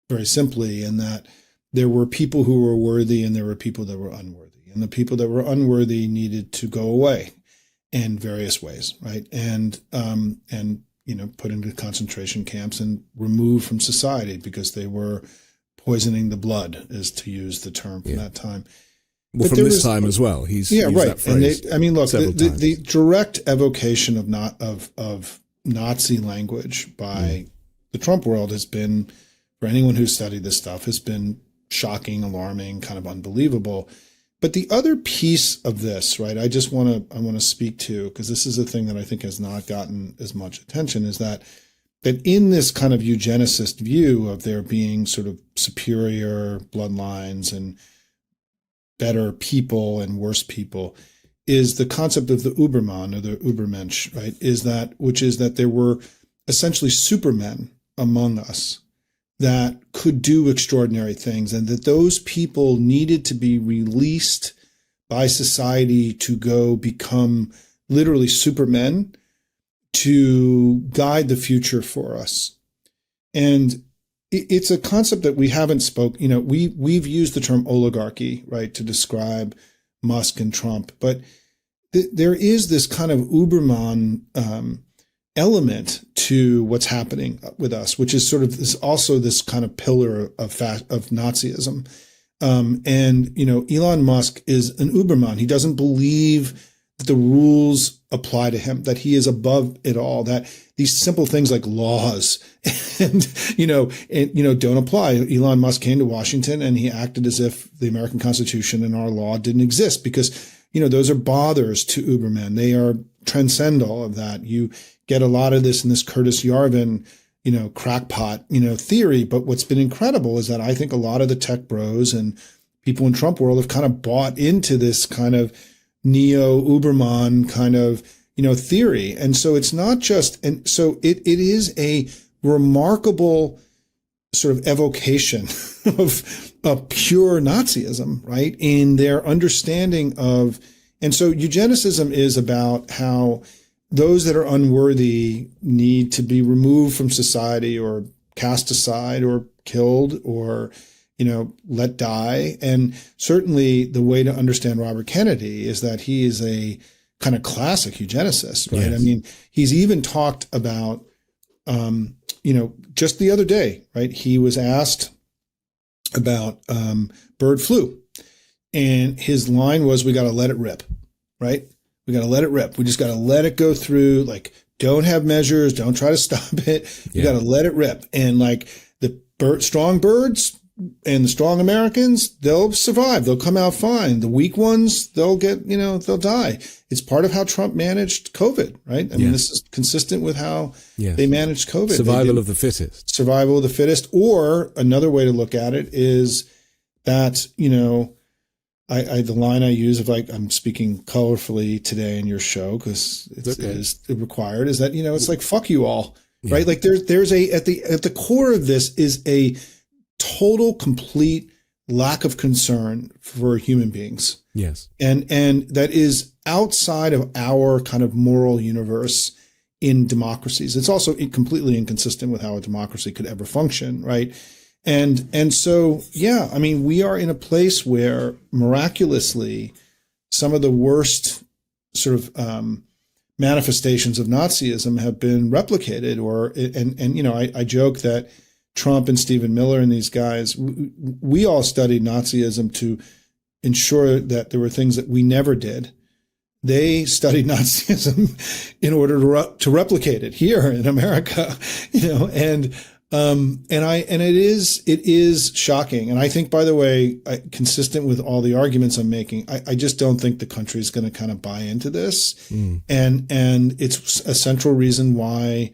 very simply, and that there were people who were worthy and there were people that were unworthy. And the people that were unworthy needed to go away in various ways, right? And put into concentration camps and removed from society because they were poisoning the blood, is to use the term from that time. Well, but from this time as well, he's used that phrase. And the direct evocation of Nazi language by the Trump world has been, for anyone who's studied this stuff, has been shocking, alarming, kind of unbelievable. But the other piece of this, right, I want to speak to, because this is a thing that I think has not gotten as much attention, is that in this kind of eugenicist view of there being sort of superior bloodlines and better people and worse people, is the concept of the Uberman or the Ubermensch, right? Which is that there were essentially supermen among us that could do extraordinary things, and that those people needed to be released by society to go become literally supermen to guide the future for us. And it's a concept that we haven't spoke. We've used the term oligarchy, right, to describe Musk and Trump, but there is this kind of Uberman element to what's happening with us, which is sort of this kind of pillar of Nazism. Elon Musk is an Uberman. He doesn't believe that the rules apply to him, that he is above it all, that these simple things like laws don't apply. Elon Musk came to Washington and he acted as if the American Constitution and our law didn't exist because, those are bothers to Ubermen. They are transcendental of that. You get a lot of this in this Curtis Yarvin, crackpot, theory. But what's been incredible is that I think a lot of the tech bros and people in Trump world have kind of bought into this kind of neo Uberman kind of, theory. And so it's not just, and so it is a remarkable sort of evocation of pure Nazism, right? In their understanding of, and so eugenicism is about how those that are unworthy need to be removed from society or cast aside or killed or, let die. And certainly the way to understand Robert Kennedy is that he is a kind of classic eugenicist, right? Yes. I mean, he's even talked about, just the other day, right? He was asked about bird flu. And his line was, we got to let it rip, right? We got to let it rip. We just got to let it go through, don't have measures. Don't try to stop it. You got to let it rip. And the strong birds and the strong Americans, they'll survive. They'll come out fine. The weak ones, they'll get, they'll die. It's part of how Trump managed COVID, right? I mean, this is consistent with how they managed COVID. Survival of the fittest. Survival of the fittest. Or another way to look at it is that, the line I use of I'm speaking colorfully today in your show because it is required is that, it's like, fuck you all, right? Like there's at the core of this is a total, complete lack of concern for human beings. Yes. And that is outside of our kind of moral universe in democracies. It's also completely inconsistent with how a democracy could ever function, right? And so, I mean, we are in a place where miraculously some of the worst sort of manifestations of Nazism have been replicated I joke that Trump and Stephen Miller and these guys, we all studied Nazism to ensure that there were things that we never did. They studied Nazism in order to replicate it here in America, and it is shocking. And I think, by the way, consistent with all the arguments I'm making, I just don't think the country is going to kind of buy into this. And it's a central reason why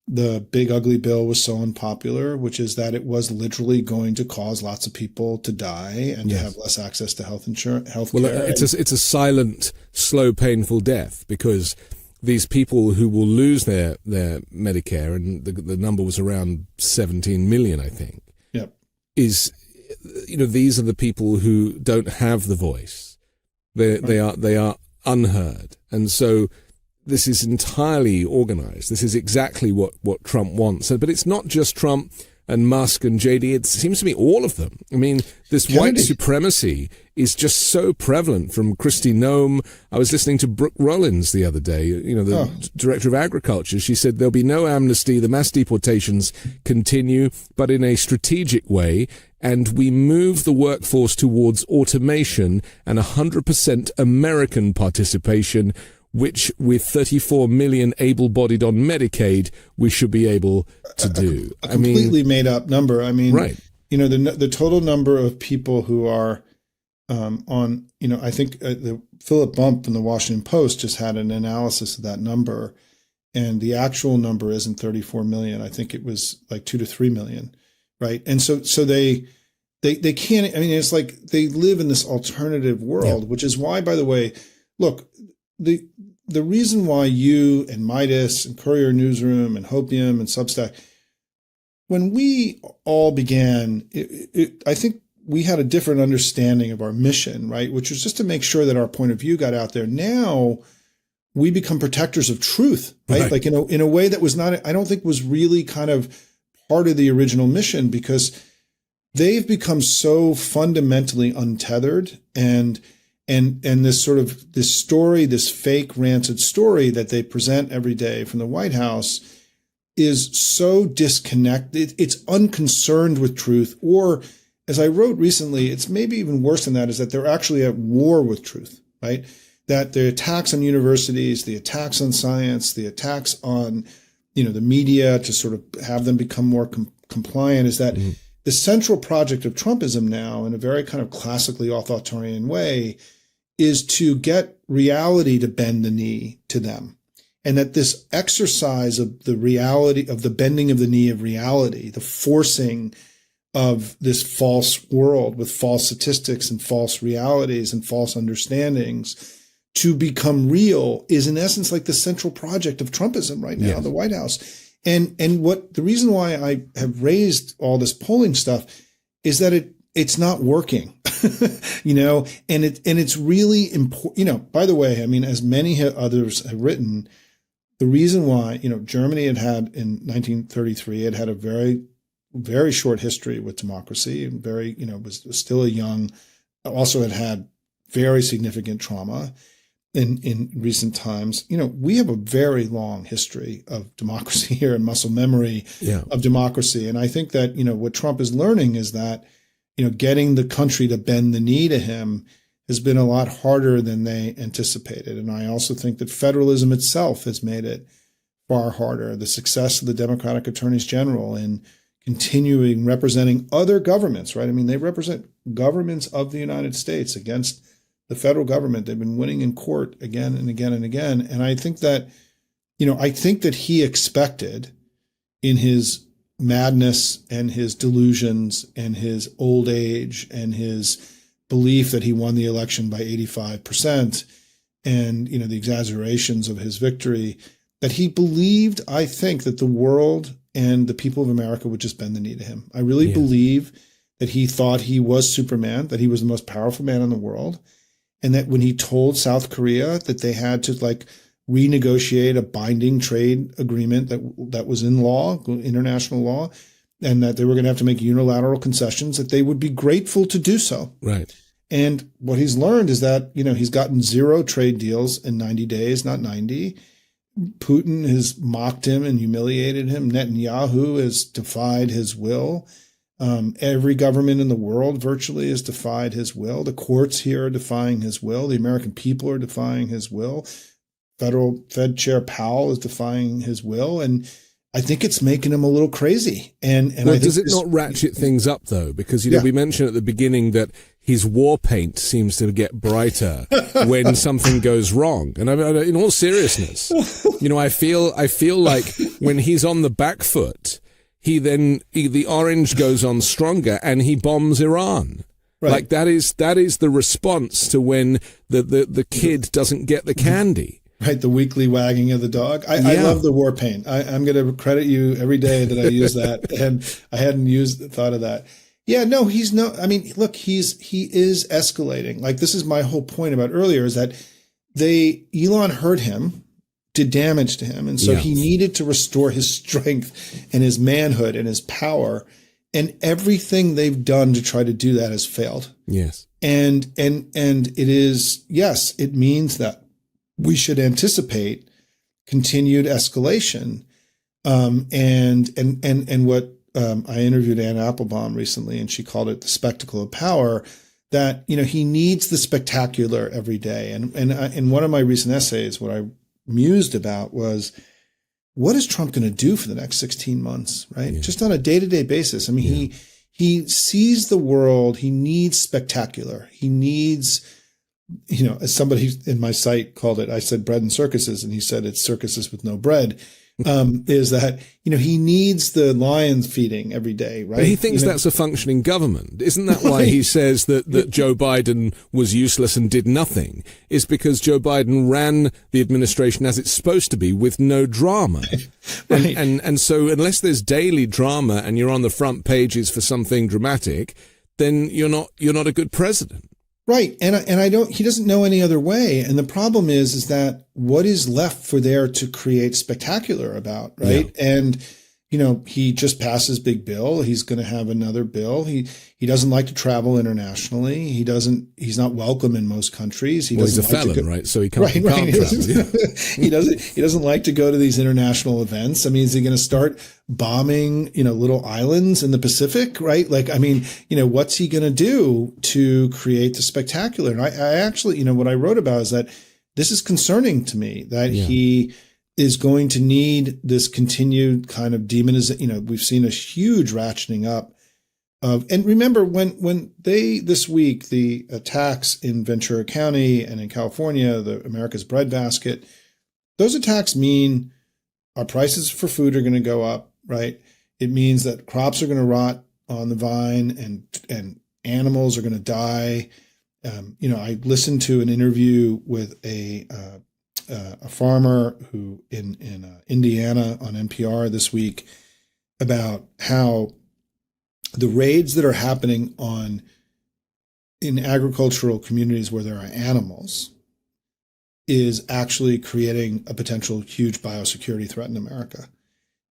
the big ugly bill was so unpopular, which is that it was literally going to cause lots of people to die and to have less access to health insurance, health care. Well, it's a silent, slow, painful death because these people who will lose their Medicare, and the number was around 17 million, I think. Yep. These are the people who don't have the voice. They are unheard, and so this is entirely organized. This is exactly what Trump wants. But it's not just Trump and Musk and JD. It seems to me all of them. I mean, this white supremacy is just so prevalent from Kristi Noem. I was listening to Brooke Rollins the other day, the director of agriculture. She said there'll be no amnesty. The mass deportations continue, but in a strategic way. And we move the workforce towards automation and 100% American participation, which with 34 million able-bodied on Medicaid, we should be able to do. A completely made up number. I mean, right. The total number of people who are on, I think the Philip Bump from the Washington Post just had an analysis of that number, and the actual number isn't 34 million. I think it was like 2 to 3 million, right? And so they can't. I mean, it's like they live in this alternative world, which is why, by the way, look. The reason why you and Midas and Courier Newsroom and Hopium and Substack, when we all began, I think we had a different understanding of our mission, right? Which was just to make sure that our point of view got out there. Now we become protectors of truth, right? Like in a way that was not, I don't think was really kind of part of the original mission, because they've become so fundamentally untethered, and this sort of this story, this fake rancid story that they present every day from the White House is so disconnected. It's unconcerned with truth, or as I wrote recently, it's maybe even worse than that, is that they're actually at war with truth, right? That the attacks on universities, the attacks on science, the attacks on, the media to sort of have them become more compliant, is that the central project of Trumpism now, in a very kind of classically authoritarian way, is to get reality to bend the knee to them. And that this exercise of the reality, of the bending of the knee of reality, the forcing of this false world with false statistics and false realities and false understandings to become real, is in essence like the central project of Trumpism right now, the White House. And what the reason why I have raised all this polling stuff is that it's not working, and it's really important. By the way, I mean, as many others have written, the reason why, Germany had in 1933, it had a very, very short history with democracy, and was still also had very significant trauma in recent times. We have a very long history of democracy here and muscle memory of democracy. And I think that, what Trump is learning is that, getting the country to bend the knee to him has been a lot harder than they anticipated. And I also think that federalism itself has made it far harder. The success of the Democratic attorneys general in continuing representing other governments, right? I mean, they represent governments of the United States against the federal government. They've been winning in court again and again and again. And I think that, he expected, in his madness and his delusions and his old age and his belief that he won the election by 85% and, the exaggerations of his victory, that he believed, I think, that the world and the people of America would just bend the knee to him. I really believe that he thought he was Superman, that he was the most powerful man in the world. And that when he told South Korea that they had to renegotiate a binding trade agreement that was in law, international law, and that they were going to have to make unilateral concessions, that they would be grateful to do so. Right. And what he's learned is that, he's gotten 0 trade deals in 90 days, not 90. Putin has mocked him and humiliated him. Netanyahu has defied his will. Every government in the world virtually has defied his will. The courts here are defying his will. The American people are defying his will. Fed Chair Powell is defying his will. And I think it's making him a little crazy. And does it not ratchet things up, though? Because, we mentioned at the beginning that his war paint seems to get brighter when something goes wrong. And in all seriousness, I feel like when he's on the back foot, the orange goes on stronger and he bombs Iran. Right. Like that is the response to when the kid doesn't get the candy. Right, the weekly wagging of the dog. I love the war paint. I'm going to credit you every day that I use that, and I hadn't thought of that. Yeah, no, he is escalating. Like, this is my whole point about earlier, is that Elon hurt him, did damage to him, and so he needed to restore his strength and his manhood and his power, and everything they've done to try to do that has failed. Yes, and it is, it means that we should anticipate continued escalation. And what I interviewed Anne Applebaum recently, and she called it the spectacle of power, that, he needs the spectacular every day. And in one of my recent essays, what I mused about was, what is Trump going to do for the next 16 months, right? Yeah. Just on a day-to-day basis. I mean, he sees the world. He needs spectacular. He needs, as somebody in my site called it, I said bread and circuses, and he said it's circuses with no bread. Is that, he needs the lion feeding every day, right? But he thinks that's a functioning government. Isn't that why he says that Joe Biden was useless and did nothing? Is because Joe Biden ran the administration as it's supposed to be, with no drama. Right. And so unless there's daily drama and you're on the front pages for something dramatic, then you're not a good president. Right. And he doesn't know any other way. And the problem is that what is left for there to create spectacular about, right? Yeah. And, he just passed his big bill. He's going to have another bill. He doesn't like to travel internationally. He's not welcome in most countries. He's a felon, right? So he can't, right. travel. He doesn't like to go to these international events. I mean, is he going to start bombing, little islands in the Pacific, right? Like, I mean, what's he going to do to create the spectacular? And I actually, what I wrote about is that this is concerning to me, that he is going to need this continued kind of demonization. We've seen a huge ratcheting up of, and remember when this week, the attacks in Ventura County and in California, the America's breadbasket, those attacks mean our prices for food are going to go up, right? It means that crops are going to rot on the vine and animals are going to die. I listened to an interview with a farmer who in Indiana on NPR this week about how the raids that are happening in agricultural communities where there are animals is actually creating a potential huge biosecurity threat in America.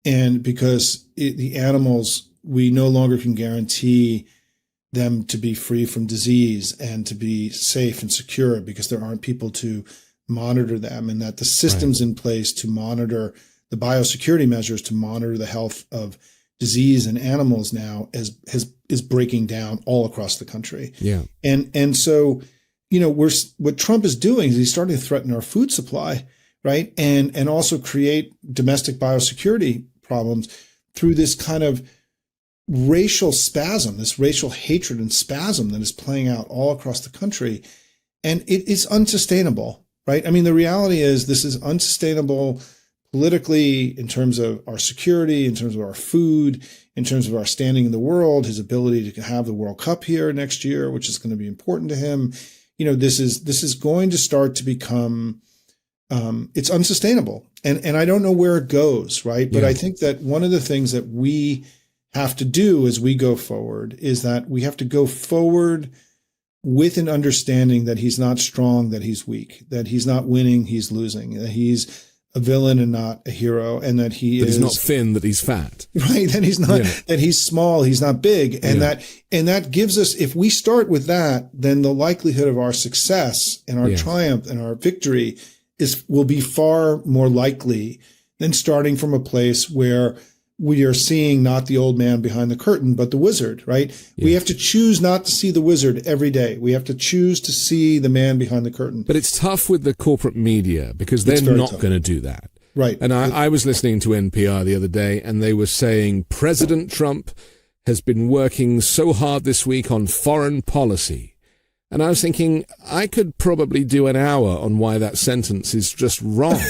And because the animals, we no longer can guarantee them to be free from disease and to be safe and secure because there aren't people to monitor them, and that the systems in place to monitor the biosecurity measures to monitor the health of disease in animals now is breaking down all across the country. Yeah. And so, what Trump is doing is he's starting to threaten our food supply, right? And also create domestic biosecurity problems through this kind of racial spasm, this racial hatred and spasm that is playing out all across the country. And it is unsustainable. Right. I mean, the reality is this is unsustainable politically in terms of our security, in terms of our food, in terms of our standing in the world, his ability to have the World Cup here next year, which is going to be important to him. This is going to start to become it's unsustainable. And I don't know where it goes. Right. But I think that one of the things that we have to do as we go forward is that we have to go forward with an understanding that he's not strong, that he's weak, that he's not winning, he's losing, that he's a villain and not a hero, and that he's not thin, that he's fat. Right, that he's not, that he's small, he's not big. And that gives us, if we start with that, then the likelihood of our success and our triumph and our victory will be far more likely than starting from a place where we are seeing not the old man behind the curtain, but the wizard, right? Yeah. We have to choose not to see the wizard every day. We have to choose to see the man behind the curtain. But it's tough with the corporate media because they're not going to do that. Right. And I was listening to NPR the other day and they were saying President Trump has been working so hard this week on foreign policy. And I was thinking, I could probably do an hour on why that sentence is just wrong.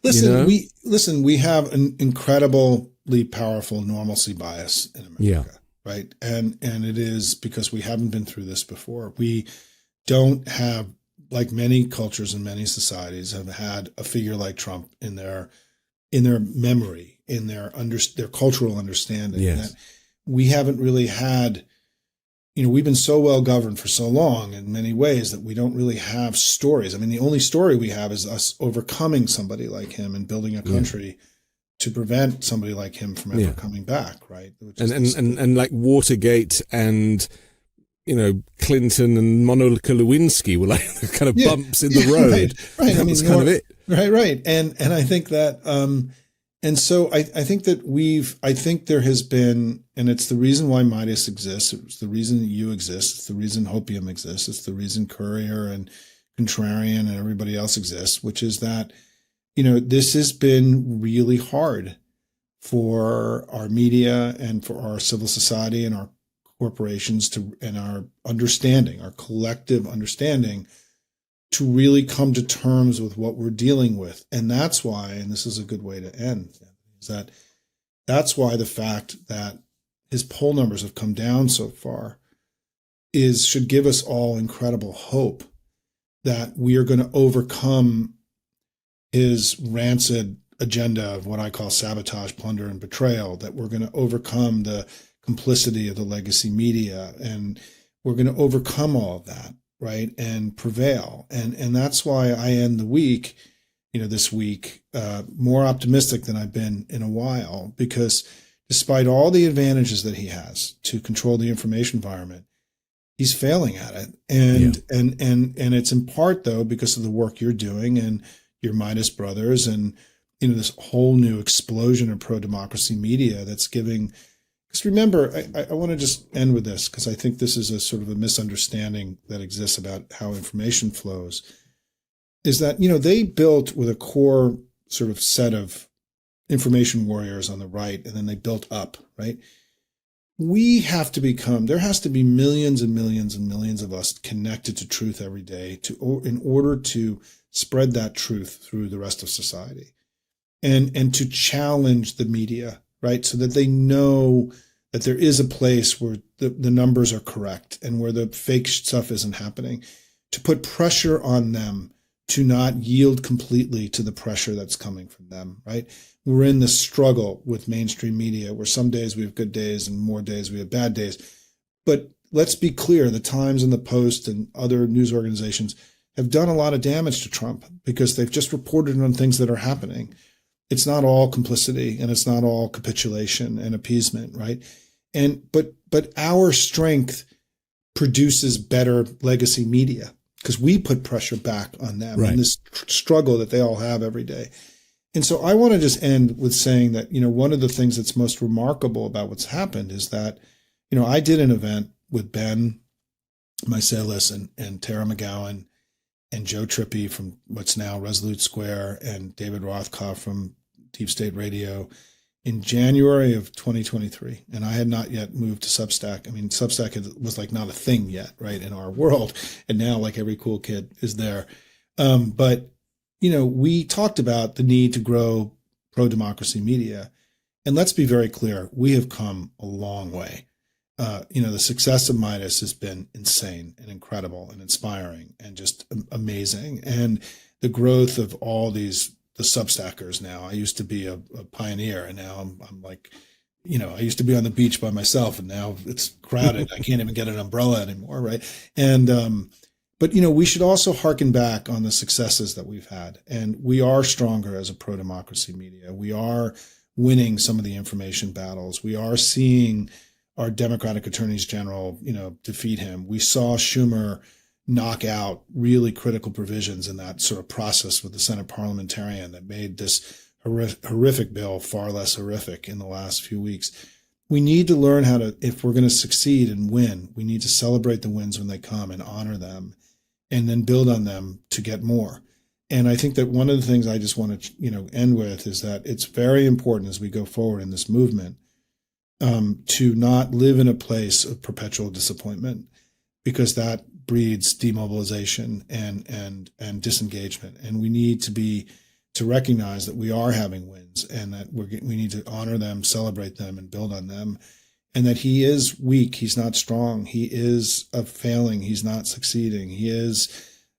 We have an incredibly powerful normalcy bias in America, right? And it is because we haven't been through this before. We don't have, like many cultures and many societies, have had a figure like Trump in their memory, in their cultural understanding. Yes. That we haven't really had. We've been so well governed for so long in many ways that we don't really have stories. I mean, the only story we have is us overcoming somebody like him and building a country to prevent somebody like him from ever coming back, right? And like Watergate and, Clinton and Monica Lewinsky were like the kind of bumps in the road. Right. That was kind of it. Right. And I think that, and so I think that I think there has been, and it's the reason why Midas exists. It's the reason that you exist. It's the reason Hopium exists. It's the reason Courier and Contrarian and everybody else exists, which is that, this has been really hard for our media and for our civil society and our corporations and our understanding, our collective understanding, to really come to terms with what we're dealing with. And that's why, and this is a good way to end, is that's why the fact that his poll numbers have come down so far should give us all incredible hope that we are going to overcome his rancid agenda of what I call sabotage, plunder, and betrayal, that we're going to overcome the complicity of the legacy media, and we're going to overcome all of that, right, and prevail. And that's why I end the week, this week, more optimistic than I've been in a while, because despite all the advantages that he has to control the information environment, he's failing at it. And it's in part, though, because of the work you're doing and your Midas brothers and, this whole new explosion of pro-democracy media that's giving. Because remember, I want to just end with this, because I think this is a sort of a misunderstanding that exists about how information flows, is that, they built with a core sort of set of information warriors on the right, and then they built up, right? There has to be millions and millions and millions of us connected to truth every day in order to spread that truth through the rest of society and to challenge the media, right? So that they know that there is a place where the numbers are correct and where the fake stuff isn't happening, to put pressure on them to not yield completely to the pressure that's coming from them, right? We're in this struggle with mainstream media where some days we have good days and more days we have bad days. But let's be clear, the Times and the Post and other news organizations have done a lot of damage to Trump because they've just reported on things that are happening. It's not all complicity and it's not all capitulation and appeasement, right? But our strength produces better legacy media because we put pressure back on them in this struggle that they all have every day. And so I want to just end with saying that, one of the things that's most remarkable about what's happened is that, I did an event with Ben Meiselas and Tara McGowan and Joe Trippi from what's now Resolute Square and David Rothkopf from Deep State Radio in January of 2023. And I had not yet moved to Substack. I mean, Substack was like not a thing yet, right, in our world. And now like every cool kid is there. But we talked about the need to grow pro-democracy media. And let's be very clear, we have come a long way. The success of Midas has been insane and incredible and inspiring and just amazing. And the growth of all the Substackers now. I used to be a pioneer, and now I'm like, I used to be on the beach by myself, and now it's crowded. I can't even get an umbrella anymore, right? And but we should also hearken back on the successes that we've had, and we are stronger as a pro-democracy media. We are winning some of the information battles. We are seeing our Democratic attorneys general, defeat him. We saw Schumer knock out really critical provisions in that sort of process with the Senate parliamentarian that made this horrific bill far less horrific in the last few weeks. We need to learn how to, if we're going to succeed and win, we need to celebrate the wins when they come and honor them and then build on them to get more. And I think that one of the things I just want to, end with is that it's very important as we go forward in this movement to not live in a place of perpetual disappointment, because that breeds demobilization and disengagement. And we need to recognize that we are having wins and that we need to honor them, celebrate them, and build on them. And that he is weak. He's not strong. He is failing. He's not succeeding. He is,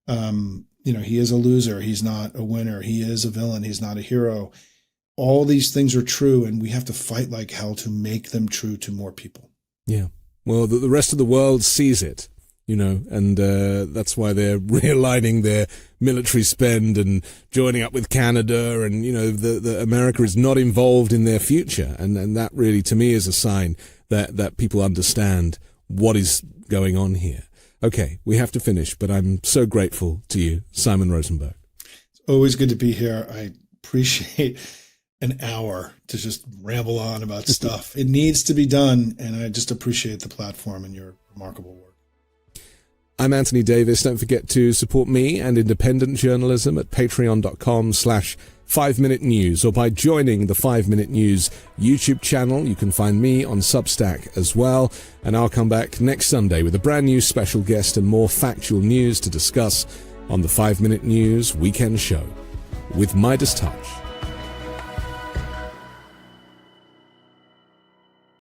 he is a loser. He's not a winner. He is a villain. He's not a hero. All these things are true, and we have to fight like hell to make them true to more people. Yeah. Well, the rest of the world sees it, and that's why they're realigning their military spend and joining up with Canada, and, the America is not involved in their future. And that really, to me, is a sign that people understand what is going on here. Okay, we have to finish, but I'm so grateful to you, Simon Rosenberg. It's always good to be here. I appreciate an hour to just ramble on about stuff. It needs to be done, and I just appreciate the platform and your remarkable work. I'm Anthony Davis. Don't forget to support me and independent journalism at patreon.com/5Minute News, or by joining the 5 Minute News YouTube channel. You can find me on Substack as well, and I'll come back next Sunday with a brand new special guest and more factual news to discuss on the 5 Minute News Weekend Show with Midas Touch.